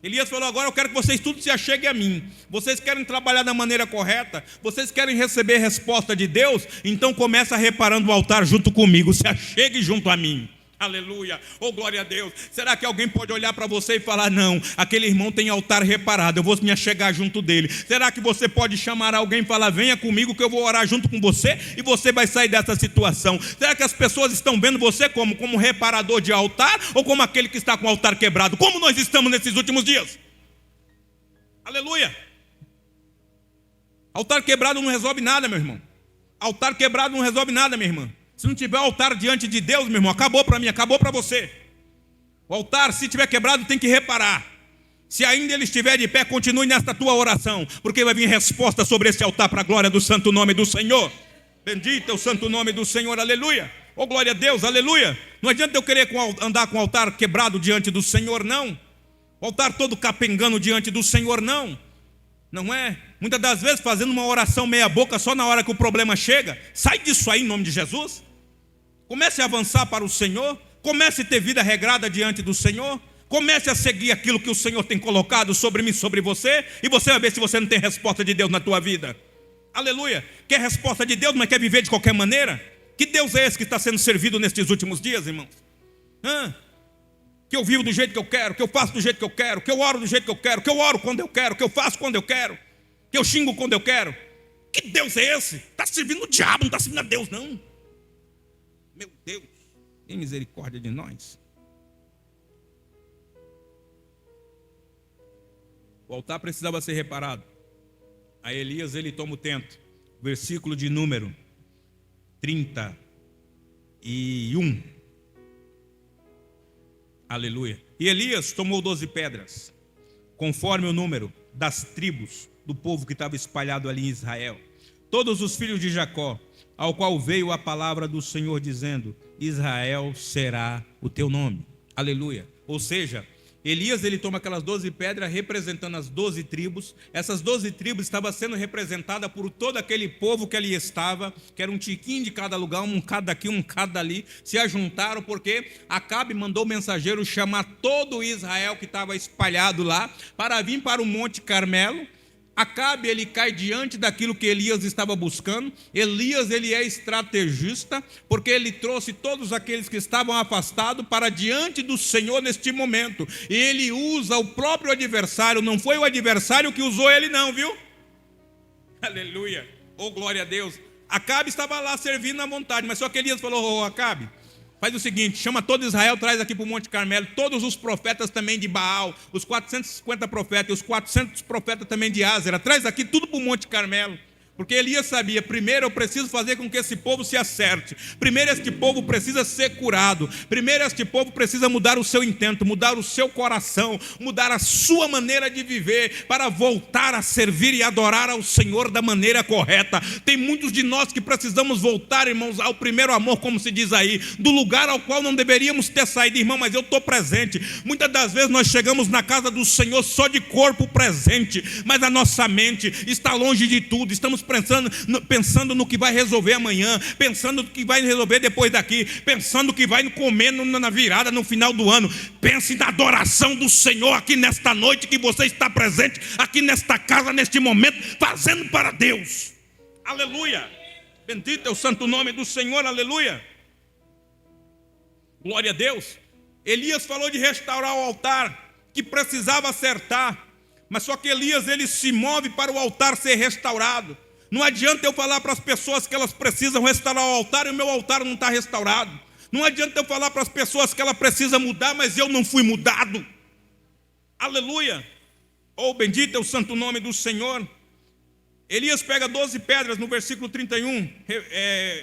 Elias falou, agora eu quero que vocês tudo se acheguem a mim. Vocês querem trabalhar da maneira correta? Vocês querem receber resposta de Deus? Então começa reparando o altar junto comigo, se achegue junto a mim. Aleluia, oh glória a Deus. Será que alguém pode olhar para você e falar: não, aquele irmão tem altar reparado, eu vou me achegar junto dele? Será que você pode chamar alguém e falar: venha comigo que eu vou orar junto com você e você vai sair dessa situação? Será que as pessoas estão vendo você como reparador de altar ou como aquele que está com o altar quebrado? Como nós estamos nesses últimos dias? Aleluia. Altar quebrado não resolve nada, meu irmão. Altar quebrado não resolve nada, minha irmã. Se não tiver altar diante de Deus, meu irmão, acabou para mim, acabou para você. O altar, se tiver quebrado, tem que reparar. Se ainda ele estiver de pé, continue nesta tua oração, porque vai vir resposta sobre esse altar para a glória do santo nome do Senhor. Bendito é o santo nome do Senhor, aleluia. Oh glória a Deus, aleluia. Não adianta eu querer andar com o altar quebrado diante do Senhor, não. O altar todo capengando diante do Senhor, não. Não é? Muitas das vezes fazendo uma oração meia boca só na hora que o problema chega. Sai disso aí em nome de Jesus. Comece a avançar para o Senhor. Comece a ter vida regrada diante do Senhor. Comece a seguir aquilo que o Senhor tem colocado sobre mim, sobre você. E você vai ver se você não tem resposta de Deus na tua vida. Aleluia. Quer resposta de Deus, mas quer viver de qualquer maneira? Que Deus é esse que está sendo servido nestes últimos dias, irmãos? Que eu vivo do jeito que eu quero, que eu faço do jeito que eu quero, que eu oro do jeito que eu quero, que eu oro quando eu quero, que eu faço quando eu quero, que eu xingo quando eu quero. Que Deus é esse? Está servindo o diabo, não está servindo a Deus, não. Meu Deus, tem misericórdia de nós. O altar precisava ser reparado. A Elias ele toma o tento. Versículo de número 31. Aleluia. E Elias tomou 12 pedras, conforme o número das tribos do povo que estava espalhado ali em Israel. Todos os filhos de Jacó, ao qual veio a palavra do Senhor dizendo: Israel será o teu nome. Aleluia. Ou seja, Elias ele toma aquelas 12 pedras representando as 12 tribos. Essas 12 tribos estavam sendo representadas por todo aquele povo que ali estava, que era um tiquinho de cada lugar, um cada aqui, um cada ali. Se ajuntaram porque Acabe mandou o mensageiro chamar todo Israel que estava espalhado lá para vir para o Monte Carmelo. Acabe ele cai diante daquilo que Elias estava buscando. Elias ele é estrategista, porque ele trouxe todos aqueles que estavam afastados para diante do Senhor neste momento. E ele usa o próprio adversário, não foi o adversário que usou ele não, viu? Aleluia, oh glória a Deus. Acabe estava lá servindo à vontade, mas só que Elias falou: oh, Acabe, faz o seguinte, chama todo Israel, traz aqui para o Monte Carmelo, todos os profetas também de Baal, os 450 profetas, e os 400 profetas também de Ázera, traz aqui tudo para o Monte Carmelo. Porque Elias sabia, primeiro eu preciso fazer com que esse povo se acerte. Primeiro este povo precisa ser curado. Primeiro este povo precisa mudar o seu intento, mudar o seu coração, mudar a sua maneira de viver, para voltar a servir e adorar ao Senhor da maneira correta. Tem muitos de nós que precisamos voltar, irmãos, ao primeiro amor, como se diz aí, do lugar ao qual não deveríamos ter saído. Irmão, mas eu estou presente. Muitas das vezes nós chegamos na casa do Senhor só de corpo presente, mas a nossa mente está longe de tudo. Estamos pensando no que vai resolver amanhã, pensando no que vai resolver depois daqui, pensando no que vai comer na virada, no final do ano. Pense na adoração do Senhor aqui nesta noite, que você está presente aqui nesta casa, neste momento, fazendo para Deus. Aleluia. Bendito é o santo nome do Senhor, aleluia. Glória a Deus. Elias falou de restaurar o altar, que precisava acertar, mas só que Elias ele se move para o altar ser restaurado. Não adianta eu falar para as pessoas que elas precisam restaurar o altar e o meu altar não está restaurado. Não adianta eu falar para as pessoas que ela precisa mudar, mas eu não fui mudado. Aleluia. Oh, bendito é o santo nome do Senhor. Elias pega 12 pedras no versículo 31,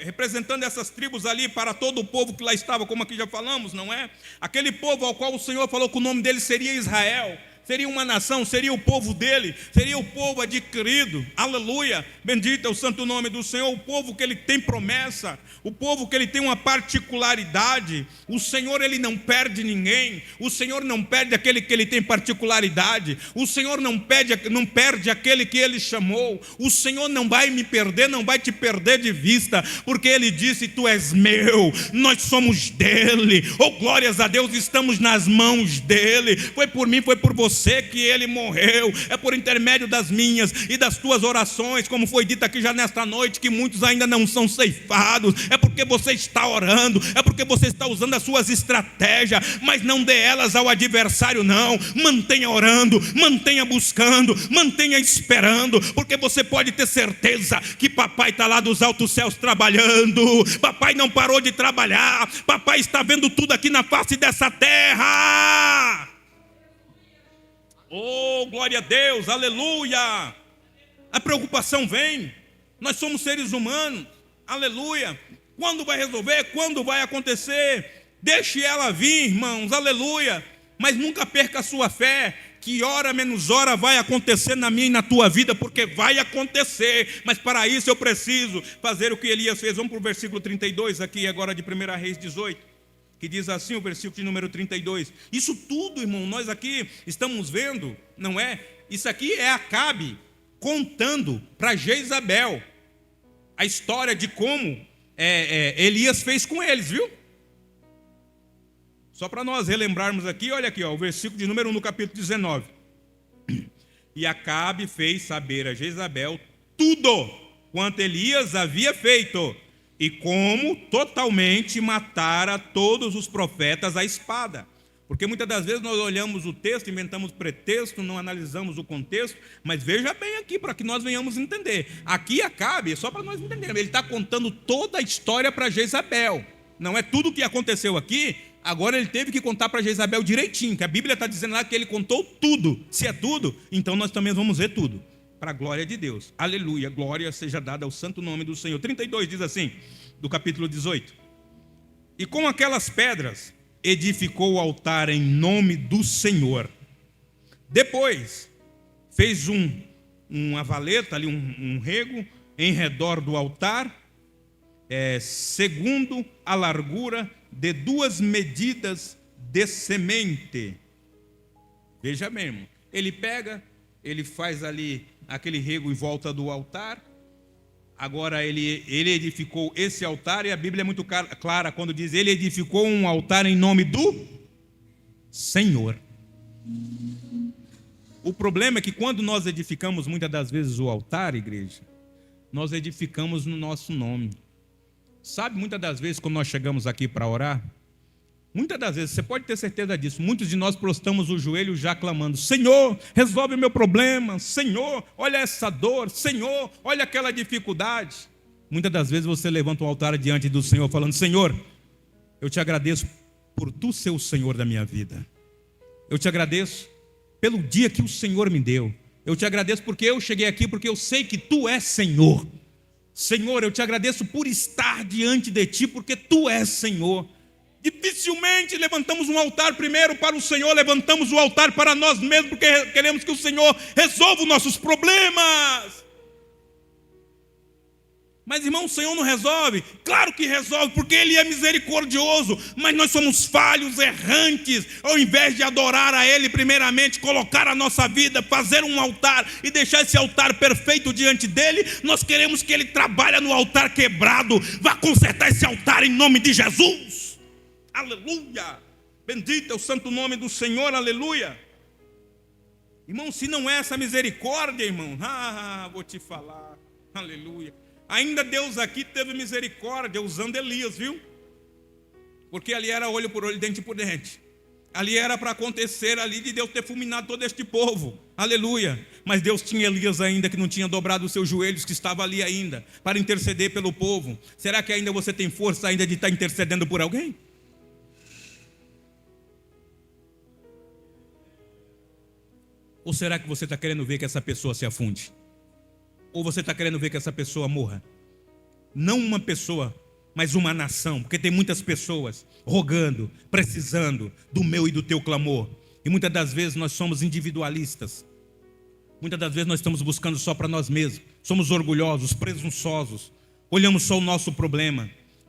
representando essas tribos ali para todo o povo que lá estava, como aqui já falamos, não é? Aquele povo ao qual o Senhor falou que o nome dele seria Israel. Seria uma nação, seria o povo dele, seria o povo adquirido, aleluia, bendito é o santo nome do Senhor, o povo que ele tem promessa, o povo que ele tem uma particularidade. O Senhor ele não perde ninguém, o Senhor não perde aquele que ele tem particularidade, o Senhor não perde aquele que ele chamou, o Senhor não vai me perder, não vai te perder de vista, porque ele disse: tu és meu, nós somos dele, oh glórias a Deus, estamos nas mãos dele, foi por mim, foi por você você que ele morreu, é por intermédio das minhas e das tuas orações, como foi dito aqui já nesta noite, que muitos ainda não são ceifados. É porque você está orando, é porque você está usando as suas estratégias, mas não dê elas ao adversário, não. Mantenha orando, mantenha buscando, mantenha esperando, porque você pode ter certeza que papai está lá dos altos céus trabalhando. Papai não parou de trabalhar, papai está vendo tudo aqui na face dessa terra. Oh, glória a Deus, aleluia. A preocupação vem, nós somos seres humanos, aleluia. Quando vai resolver? Quando vai acontecer? Deixe ela vir, irmãos, aleluia. Mas nunca perca a sua fé, que hora menos hora vai acontecer na minha e na tua vida, porque vai acontecer. Mas para isso eu preciso fazer o que Elias fez. Vamos para o versículo 32 aqui agora de 1 Reis 18, que diz assim, o versículo de número 32. Isso tudo, irmão, nós aqui estamos vendo, não é? Isso aqui é Acabe contando para Jezabel a história de como Elias fez com eles, viu? Só para nós relembrarmos aqui, olha aqui, ó, o versículo de número 1 no capítulo 19. E Acabe fez saber a Jezabel tudo quanto Elias havia feito, e como totalmente matara todos os profetas à espada. Porque muitas das vezes nós olhamos o texto, inventamos pretexto, não analisamos o contexto, mas veja bem aqui, para que nós venhamos entender. Aqui Acabe, só para nós entendermos, ele está contando toda a história para Jezabel. Não é tudo o que aconteceu aqui. Agora ele teve que contar para Jezabel direitinho, que a Bíblia está dizendo lá que ele contou tudo. Se é tudo, então nós também vamos ver tudo, para a glória de Deus. Aleluia, glória seja dada ao santo nome do Senhor. 32 diz assim, do capítulo 18. E com aquelas pedras edificou o altar em nome do Senhor. Depois fez uma valeta ali, um rego em redor do altar, segundo a largura de 2 medidas de semente. Veja mesmo, ele pega, ele faz ali aquele rego em volta do altar. Agora ele edificou esse altar, e a Bíblia é muito clara quando diz, ele edificou um altar em nome do Senhor. O problema é que quando nós edificamos muitas das vezes o altar, igreja, nós edificamos no nosso nome. Sabe, muitas das vezes quando nós chegamos aqui para orar, muitas das vezes, você pode ter certeza disso, muitos de nós prostramos o joelho já clamando, Senhor, resolve o meu problema, Senhor, olha essa dor, Senhor, olha aquela dificuldade. Muitas das vezes você levanta um altar diante do Senhor falando, Senhor, eu te agradeço por tu ser o Senhor da minha vida. Eu te agradeço pelo dia que o Senhor me deu. Eu te agradeço porque eu cheguei aqui, porque eu sei que tu és Senhor. Senhor, eu te agradeço por estar diante de ti, porque tu és Senhor. Dificilmente levantamos um altar primeiro para o Senhor, levantamos o altar para nós mesmos, porque queremos que o Senhor resolva os nossos problemas. Mas irmão, o Senhor não resolve? Claro que resolve, porque Ele é misericordioso, mas nós somos falhos, errantes. Ao invés de adorar a Ele primeiramente, colocar a nossa vida, fazer um altar e deixar esse altar perfeito diante dEle, nós queremos que Ele trabalhe no altar quebrado. Vá consertar esse altar em nome de Jesus. Aleluia, bendito é o santo nome do Senhor, aleluia. Irmão, se não é essa misericórdia, irmão, vou te falar, aleluia. Ainda Deus aqui teve misericórdia usando Elias, viu? Porque ali era olho por olho, dente por dente. Ali era para acontecer ali de Deus ter fulminado todo este povo, aleluia. Mas Deus tinha Elias ainda, que não tinha dobrado os seus joelhos, que estava ali ainda, para interceder pelo povo. Será que ainda você tem força ainda de estar intercedendo por alguém? Ou será que você está querendo ver que essa pessoa se afunde? Ou você está querendo ver que essa pessoa morra? Não uma pessoa, mas uma nação. Porque tem muitas pessoas rogando, precisando do meu e do teu clamor. E muitas das vezes nós somos individualistas. Muitas das vezes nós estamos buscando só para nós mesmos. Somos orgulhosos, presunçosos. Olhamos só o nosso problema.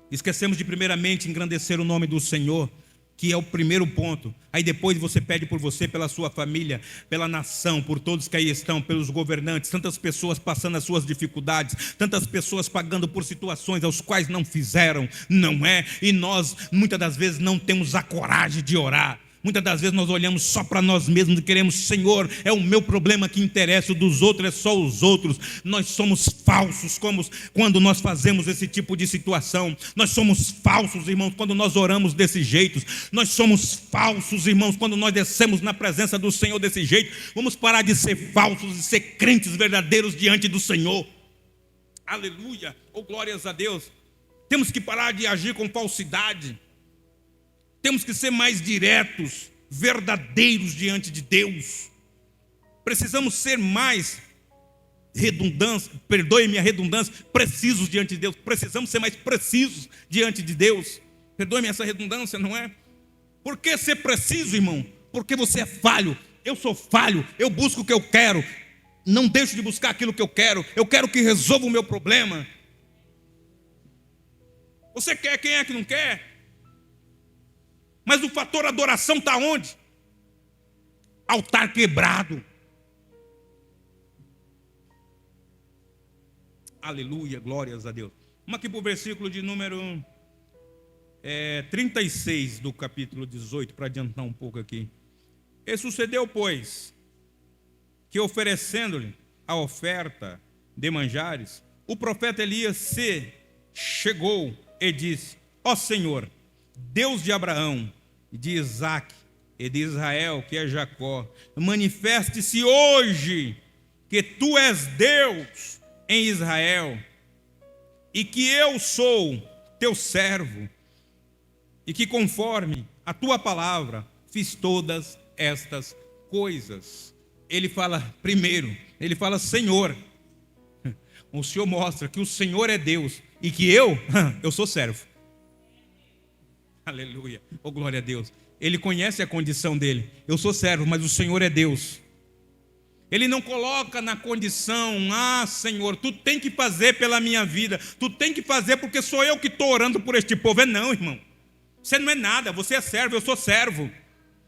Esquecemos de primeiramente engrandecer o nome do Senhor, que é o primeiro ponto. Aí depois você pede por você, pela sua família, pela nação, por todos que aí estão, pelos governantes, tantas pessoas passando as suas dificuldades, tantas pessoas pagando por situações aos quais não fizeram, não é? E nós, muitas das vezes, não temos a coragem de orar. Muitas das vezes nós olhamos só para nós mesmos e queremos, Senhor, é o meu problema que interessa, o dos outros é só os outros. Nós somos falsos quando nós fazemos esse tipo de situação. Nós somos falsos, irmãos, quando nós oramos desse jeito. Nós somos falsos, irmãos, quando nós descemos na presença do Senhor desse jeito. Vamos parar de ser falsos e ser crentes verdadeiros diante do Senhor. Aleluia, oh glórias a Deus. Temos que parar de agir com falsidade. Temos que ser mais diretos, verdadeiros diante de Deus. Precisamos ser mais perdoe-me a redundância, precisos diante de Deus. Precisamos ser mais precisos diante de Deus. Perdoe-me essa redundância, não é? Por que ser preciso, irmão? Porque você é falho, eu sou falho, eu busco o que eu quero, não deixo de buscar aquilo que eu quero que resolva o meu problema. Você quer, quem é que não quer? Mas o fator adoração está onde? Altar quebrado. Aleluia, glórias a Deus. Vamos aqui para o versículo de número 36 do capítulo 18, para adiantar um pouco aqui. E sucedeu, pois, que oferecendo-lhe a oferta de manjares, o profeta Elias se chegou e disse: ó Senhor, Deus de Abraão, de Isaque e de Israel, que é Jacó, manifeste-se hoje que tu és Deus em Israel, e que eu sou teu servo, e que conforme a tua palavra fiz todas estas coisas. Ele fala primeiro, ele fala Senhor. O Senhor mostra que o Senhor é Deus e que eu sou servo. Aleluia, oh glória a Deus. Ele conhece a condição dele. Eu sou servo, mas o Senhor é Deus. Ele não coloca na condição: ah Senhor, tu tem que fazer pela minha vida, tu tem que fazer porque sou eu que estou orando por este povo. Não, irmão, você não é nada, você é servo, eu sou servo.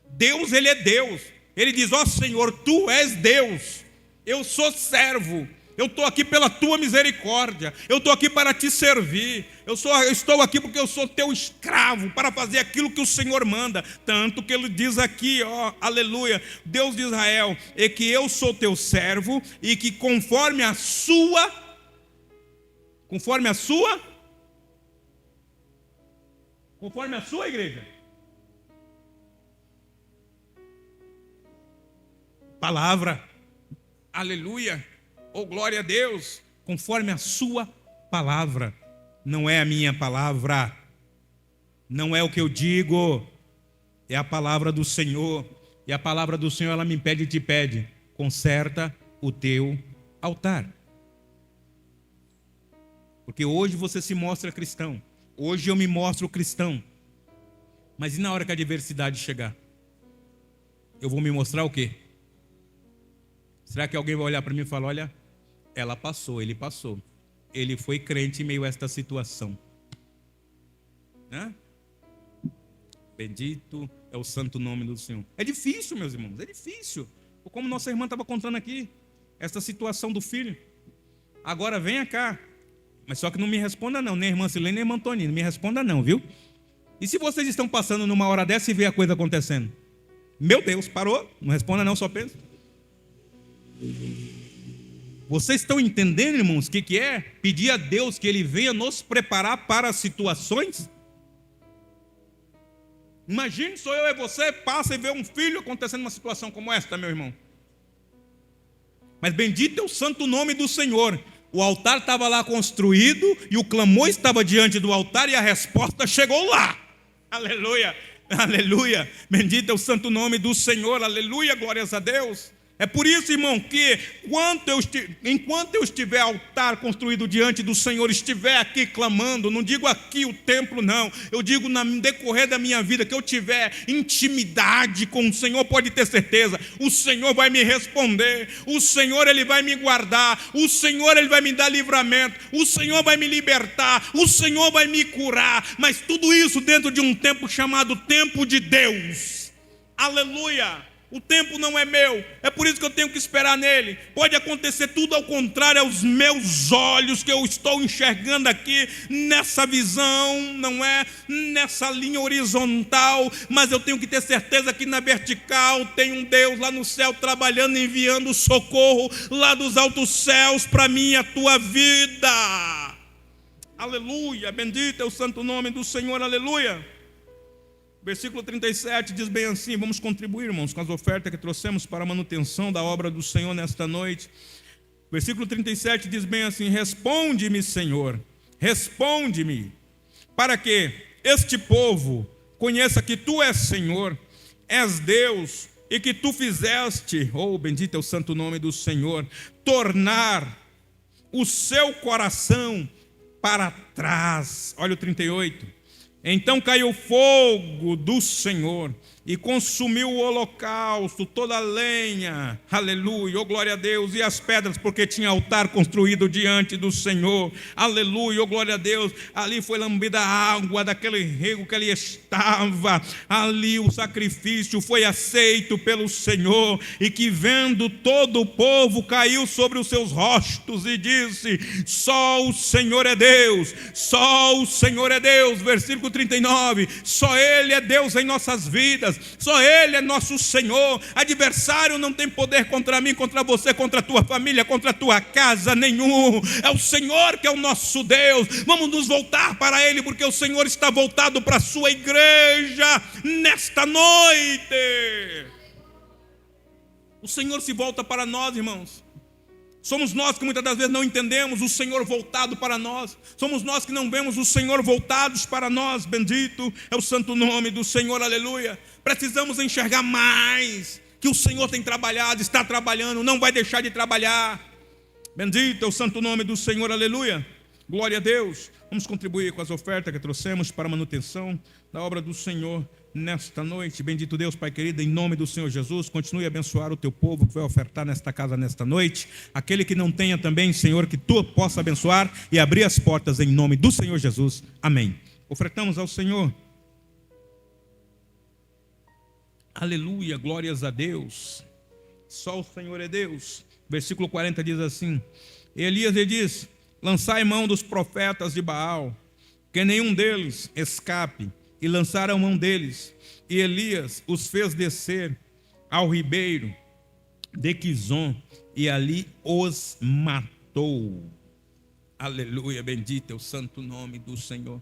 Deus, ele é Deus. Ele diz: ó Senhor, tu és Deus, eu sou servo. Eu estou aqui pela tua misericórdia, eu estou aqui para te servir, eu estou aqui porque eu sou teu escravo, para fazer aquilo que o Senhor manda. Tanto que ele diz aqui, ó, aleluia, Deus de Israel, e que eu sou teu servo, e que conforme a sua igreja, palavra, aleluia, oh glória a Deus, conforme a sua palavra. Não é a minha palavra, não é o que eu digo, é a palavra do Senhor. E a palavra do Senhor, ela me pede e te pede: conserta o teu altar. Porque hoje você se mostra cristão, hoje eu me mostro cristão, mas e na hora que a adversidade chegar? Eu vou me mostrar o quê? Será que alguém vai olhar para mim e falar: olha, ela passou, ele passou, ele foi crente em meio a esta situação, né? Bendito é o santo nome do Senhor. É difícil, meus irmãos, é difícil. Como nossa irmã estava contando aqui, esta situação do filho. Agora venha cá, mas só que não me responda não, nem a irmã Silene, nem a irmã Antonina, não me responda não, viu? E se vocês estão passando numa hora dessa e vê a coisa acontecendo? Meu Deus, parou? Não responda não, só pensa. Vocês estão entendendo, irmãos, o que é? Pedir a Deus que Ele venha nos preparar para as situações? Imagine, sou eu e você, passa e vê um filho acontecendo uma situação como esta, meu irmão. Mas bendito é o santo nome do Senhor. O altar estava lá construído e o clamor estava diante do altar e a resposta chegou lá. Aleluia, aleluia. Bendito é o santo nome do Senhor, aleluia, glórias a Deus. É por isso, irmão, que enquanto eu estiver altar construído diante do Senhor, estiver aqui clamando, não digo aqui o templo não, eu digo no decorrer da minha vida, que eu tiver intimidade com o Senhor, pode ter certeza, o Senhor vai me responder, o Senhor Ele vai me guardar, o Senhor Ele vai me dar livramento, o Senhor vai me libertar, o Senhor vai me curar, mas tudo isso dentro de um tempo chamado tempo de Deus. Aleluia. O tempo não é meu, é por isso que eu tenho que esperar nele. Pode acontecer tudo ao contrário aos meus olhos, que eu estou enxergando aqui nessa visão, não é nessa linha horizontal, mas eu tenho que ter certeza que na vertical tem um Deus lá no céu trabalhando, enviando socorro lá dos altos céus para mim e a tua vida. Aleluia, bendito é o santo nome do Senhor, aleluia. Versículo 37 diz bem assim, vamos contribuir, irmãos, com as ofertas que trouxemos para a manutenção da obra do Senhor nesta noite. Versículo 37 diz bem assim: responde-me, Senhor, responde-me, para que este povo conheça que Tu és Senhor, és Deus, e que Tu fizeste, oh bendito é o santo nome do Senhor, tornar o seu coração para trás. Olha o 38. Então caiu fogo do Senhor e consumiu o holocausto, toda a lenha, aleluia, oh glória a Deus, e as pedras, porque tinha altar construído diante do Senhor, aleluia, oh glória a Deus. Ali foi lambida a água daquele rego que ali estava, ali o sacrifício foi aceito pelo Senhor, e que vendo todo o povo caiu sobre os seus rostos e disse: só o Senhor é Deus, só o Senhor é Deus. Versículo 39, só Ele é Deus em nossas vidas, só Ele é nosso Senhor. Adversário não tem poder contra mim, contra você, contra a tua família, contra a tua casa, nenhum. É o Senhor que é o nosso Deus. Vamos nos voltar para Ele, porque o Senhor está voltado para a sua igreja nesta noite. O Senhor se volta para nós, irmãos. Somos nós que muitas das vezes não entendemos o Senhor voltado para nós. Somos nós que não vemos o Senhor voltados para nós. Bendito é o santo nome do Senhor, aleluia. Precisamos enxergar mais que o Senhor tem trabalhado, está trabalhando, não vai deixar de trabalhar. Bendito é o santo nome do Senhor, aleluia. Glória a Deus. Vamos contribuir com as ofertas que trouxemos para a manutenção da obra do Senhor nesta noite. Bendito Deus, Pai querido, em nome do Senhor Jesus, continue a abençoar o teu povo que vai ofertar nesta casa nesta noite. Aquele que não tenha também, Senhor, que tu possa abençoar e abrir as portas em nome do Senhor Jesus. Amém. Ofertamos ao Senhor. Aleluia, glórias a Deus. Só o Senhor é Deus. Versículo 40 diz assim: Elias lhe diz: lançai mão dos profetas de Baal, que nenhum deles escape. E lançaram mão deles, e Elias os fez descer ao ribeiro de Quizon, e ali os matou. Aleluia, bendito é o santo nome do Senhor.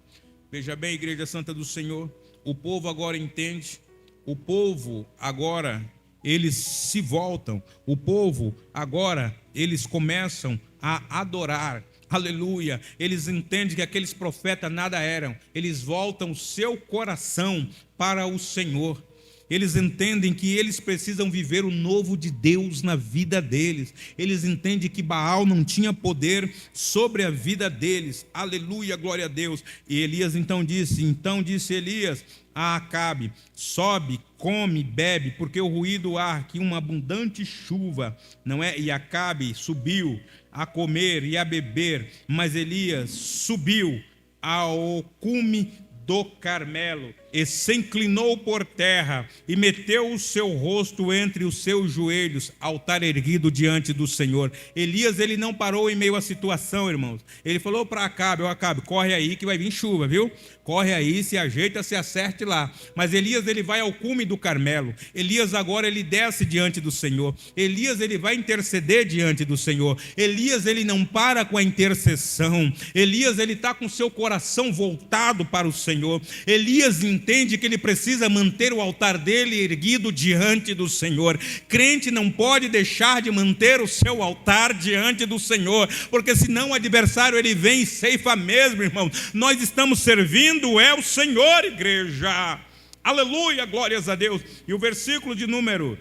Veja bem, Igreja Santa do Senhor, o povo agora entende, o povo agora, eles se voltam, o povo agora, eles começam a adorar. Aleluia, eles entendem que aqueles profetas nada eram, eles voltam o seu coração para o Senhor. Eles entendem que eles precisam viver o novo de Deus na vida deles. Eles entendem que Baal não tinha poder sobre a vida deles. Aleluia, glória a Deus. E Elias então disse Elias a Acabe: sobe, come, bebe, porque o ruído há que uma abundante chuva, não é? E Acabe subiu a comer e a beber, mas Elias subiu ao cume do Carmelo e se inclinou por terra e meteu o seu rosto entre os seus joelhos, altar erguido diante do Senhor. Elias, ele não parou em meio à situação, irmãos. Ele falou para Acabe: Acabe, corre aí que vai vir chuva, viu? Corre aí, se ajeita, se acerte lá. Mas Elias, ele vai ao cume do Carmelo. Elias agora, ele desce diante do Senhor. Elias, ele vai interceder diante do Senhor. Elias, ele não para com a intercessão. Elias, ele está com seu coração voltado para o Senhor. Elias entende que ele precisa manter o altar dele erguido diante do Senhor. Crente não pode deixar de manter o seu altar diante do Senhor, porque senão o adversário ele vem e ceifa mesmo, irmão. Nós estamos servindo é o Senhor, igreja. Aleluia, glórias a Deus. E o versículo de número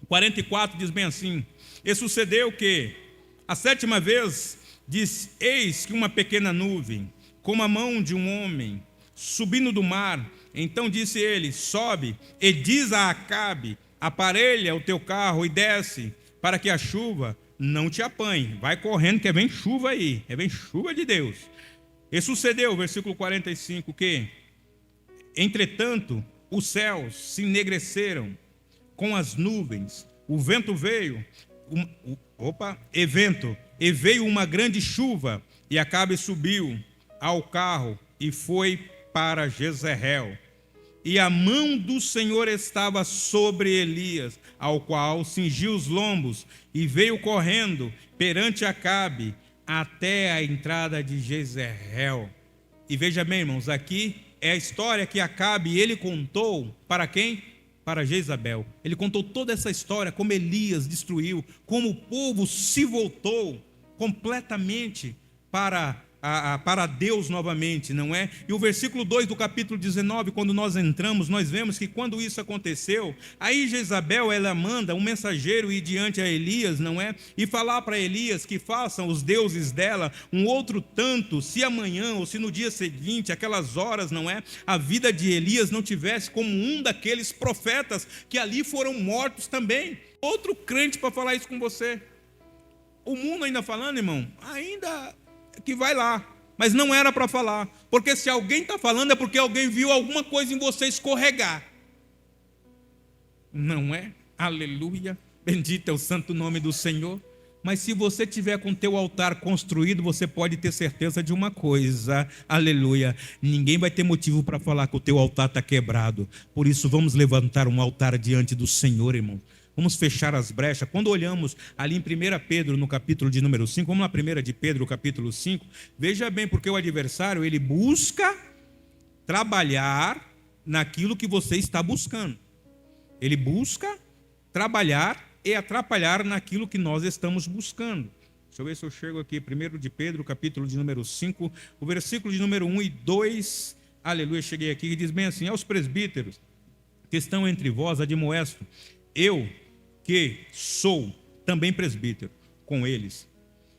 44 diz bem assim: e sucedeu que a sétima vez diz: eis que uma pequena nuvem, como a mão de um homem, subindo do mar. Então disse ele: sobe e diz a Acabe: aparelha o teu carro e desce, para que a chuva não te apanhe. Vai correndo que vem chuva aí, vem chuva de Deus. E sucedeu, versículo 45, que entretanto os céus se enegreceram com as nuvens. O vento veio, e veio uma grande chuva, e Acabe subiu ao carro e foi para Jezreel. E a mão do Senhor estava sobre Elias, ao qual cingiu os lombos, e veio correndo perante Acabe até a entrada de Jezreel. E veja bem, irmãos, aqui é a história que Acabe, ele contou para quem? Para Jezabel. Ele contou toda essa história, como Elias destruiu, como o povo se voltou completamente para Deus novamente, não é? E o versículo 2 do capítulo 19, quando nós entramos, nós vemos que quando isso aconteceu, aí Jezabel, ela manda um mensageiro ir diante a Elias, não é? E falar para Elias que façam os deuses dela um outro tanto, se amanhã ou se no dia seguinte, aquelas horas, não é? A vida de Elias não tivesse como um daqueles profetas que ali foram mortos também. Outro crente para falar isso com você. O mundo ainda falando, irmão, ainda que vai lá, mas não era para falar, porque se alguém está falando é porque alguém viu alguma coisa em você escorregar, não é? Aleluia, bendito é o santo nome do Senhor. Mas se você tiver com o teu altar construído, você pode ter certeza de uma coisa, aleluia, ninguém vai ter motivo para falar que o teu altar está quebrado. Por isso vamos levantar um altar diante do Senhor, irmão. Vamos fechar as brechas. Quando olhamos ali em 1 Pedro, no capítulo de número 5, vamos lá, 1 de Pedro, capítulo 5, veja bem, porque o adversário, ele busca trabalhar naquilo que você está buscando. Ele busca trabalhar e atrapalhar naquilo que nós estamos buscando. Deixa eu ver se eu chego aqui, 1 de Pedro, capítulo de número 5, o versículo de número 1 e 2, aleluia, cheguei aqui, que diz bem assim: aos presbíteros que estão entre vós, admoesto, eu que sou também presbítero com eles,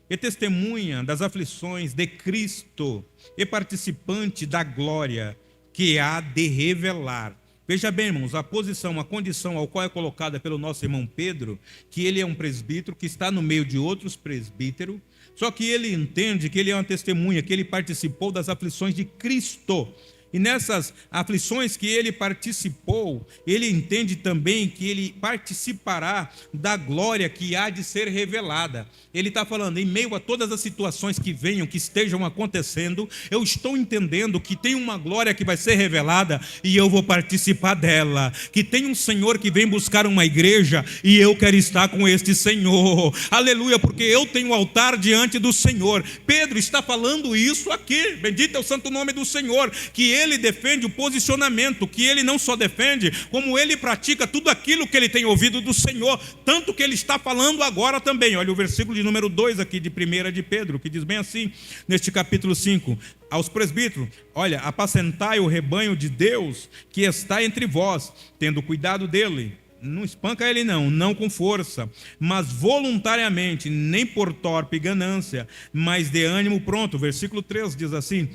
e testemunha das aflições de Cristo, e participante da glória que há de revelar. Veja bem, irmãos, a posição, a condição ao qual é colocada pelo nosso irmão Pedro, que ele é um presbítero, que está no meio de outros presbíteros, só que ele entende que ele é uma testemunha, que ele participou das aflições de Cristo. E nessas aflições que ele participou, ele entende também que ele participará da glória que há de ser revelada. Ele está falando, em meio a todas as situações que venham, que estejam acontecendo, eu estou entendendo que tem uma glória que vai ser revelada e eu vou participar dela. Que tem um Senhor que vem buscar uma igreja e eu quero estar com este Senhor. Aleluia, porque eu tenho um altar diante do Senhor. Pedro está falando isso aqui, bendito é o santo nome do Senhor, que ele defende o posicionamento, que ele não só defende, como ele pratica tudo aquilo que ele tem ouvido do Senhor, tanto que ele está falando agora também. Olha o versículo de número 2 aqui de 1 de Pedro, que diz bem assim, neste capítulo 5, aos presbíteros, olha, apacentai o rebanho de Deus que está entre vós, tendo cuidado dele. Não espanca ele não com força, mas voluntariamente, nem por torpe ganância, mas de ânimo pronto. Versículo 3 diz assim: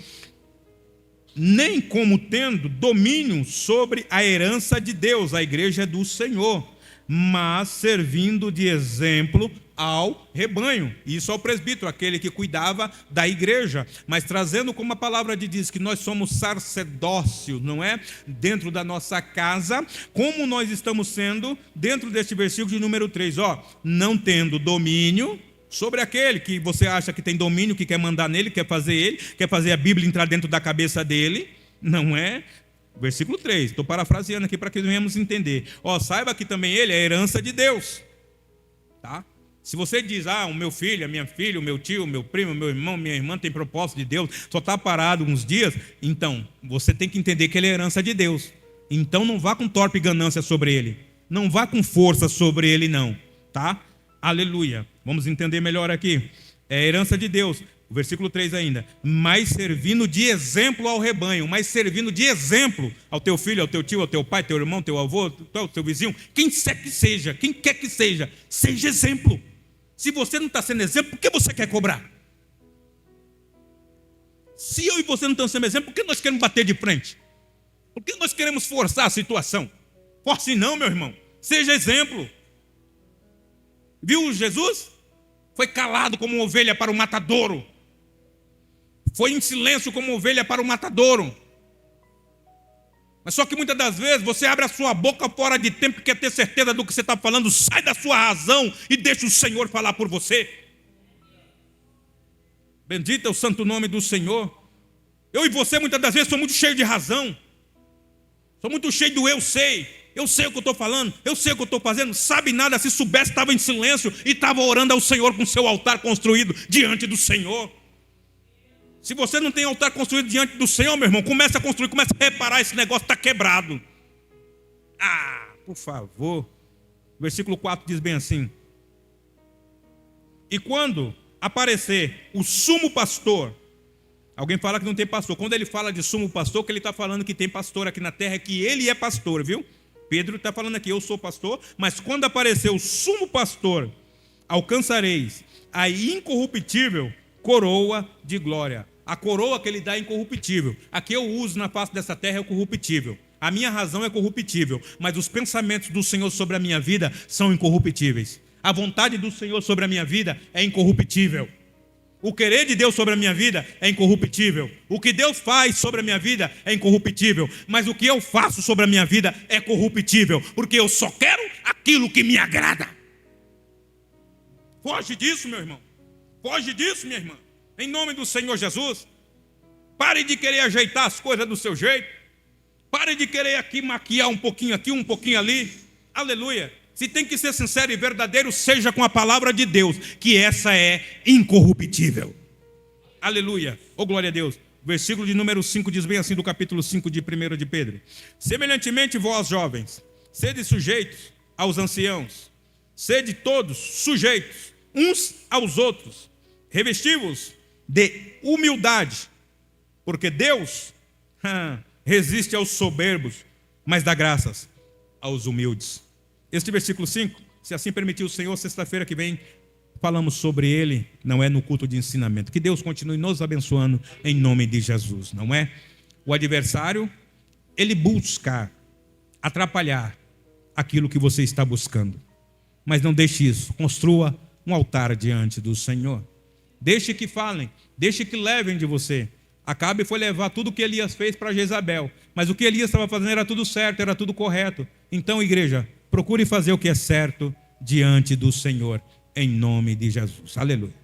nem como tendo domínio sobre a herança de Deus, a igreja é do Senhor, mas servindo de exemplo ao rebanho. Isso ao presbítero, aquele que cuidava da igreja, mas trazendo como a palavra de diz que nós somos sacerdócio, não é? Dentro da nossa casa, como nós estamos sendo dentro deste versículo de número 3, não tendo domínio sobre aquele que você acha que tem domínio, que quer mandar nele, quer fazer a Bíblia entrar dentro da cabeça dele, não é? Versículo 3, estou parafraseando aqui para que venhamos entender. Saiba que também ele é herança de Deus, tá? Se você diz, o meu filho, a minha filha, o meu tio, o meu primo, o meu irmão, minha irmã tem propósito de Deus, só está parado uns dias, então você tem que entender que ele é herança de Deus. Então não vá com torpe ganância sobre ele, não vá com força sobre ele não, tá? Aleluia, vamos entender melhor aqui. É herança de Deus, o versículo 3 ainda, mas servindo de exemplo ao rebanho, mas servindo de exemplo ao teu filho, ao teu tio, ao teu pai, teu irmão, teu avô, teu vizinho, quem quer que seja, seja exemplo. Se você não está sendo exemplo, por que você quer cobrar? Se eu e você não estamos sendo exemplo, por que nós queremos bater de frente? Por que nós queremos forçar a situação? Force não, meu irmão, seja exemplo. Viu Jesus? Foi calado como uma ovelha para o matadouro. Foi em silêncio como ovelha para o matadouro. Mas só que muitas das vezes você abre a sua boca fora de tempo e quer ter certeza do que você está falando. Sai da sua razão e deixa o Senhor falar por você. Bendito é o santo nome do Senhor. Eu e você muitas das vezes somos muito cheios de razão. Sou muito cheio do eu sei. Eu sei o que eu estou falando, eu sei o que eu estou fazendo. Sabe nada, se soubesse estava em silêncio e estava orando ao Senhor com seu altar construído diante do Senhor. Se você não tem altar construído diante do Senhor, meu irmão, comece a construir, comece a reparar, esse negócio está quebrado. Por favor. Versículo 4 diz bem assim: e quando aparecer o sumo pastor, alguém fala que não tem pastor. Quando ele fala de sumo pastor, que ele está falando que tem pastor aqui na terra, é que ele é pastor, viu? Pedro está falando aqui, eu sou pastor, mas quando aparecer o sumo pastor, alcançareis a incorruptível coroa de glória. A coroa que ele dá é incorruptível. A que eu uso na face dessa terra é corruptível. A minha razão é corruptível, mas os pensamentos do Senhor sobre a minha vida são incorruptíveis. A vontade do Senhor sobre a minha vida é incorruptível. O querer de Deus sobre a minha vida é incorruptível. O que Deus faz sobre a minha vida é incorruptível. Mas o que eu faço sobre a minha vida é corruptível, porque eu só quero aquilo que me agrada. Foge disso, meu irmão. Foge disso, minha irmã. Em nome do Senhor Jesus. Pare de querer ajeitar as coisas do seu jeito. Pare de querer aqui maquiar um pouquinho aqui, um pouquinho ali. Aleluia. Se tem que ser sincero e verdadeiro, seja com a palavra de Deus, que essa é incorruptível. Aleluia. Oh, glória a Deus. Versículo de número 5 diz bem assim, do capítulo 5 de 1 de Pedro: semelhantemente vós, jovens, sede sujeitos aos anciãos, sede todos sujeitos uns aos outros, revesti-vos de humildade, porque Deus resiste aos soberbos, mas dá graças aos humildes. Este versículo 5, se assim permitir o Senhor, sexta-feira que vem falamos sobre ele, não é no culto de ensinamento. Que Deus continue nos abençoando em nome de Jesus, não é? O adversário, ele busca atrapalhar aquilo que você está buscando. Mas não deixe isso, construa um altar diante do Senhor. Deixe que falem, deixe que levem de você. Acabe foi levar tudo o que Elias fez para Jezabel, mas o que Elias estava fazendo era tudo certo, era tudo correto. Então, igreja, procure fazer o que é certo diante do Senhor, em nome de Jesus. Aleluia.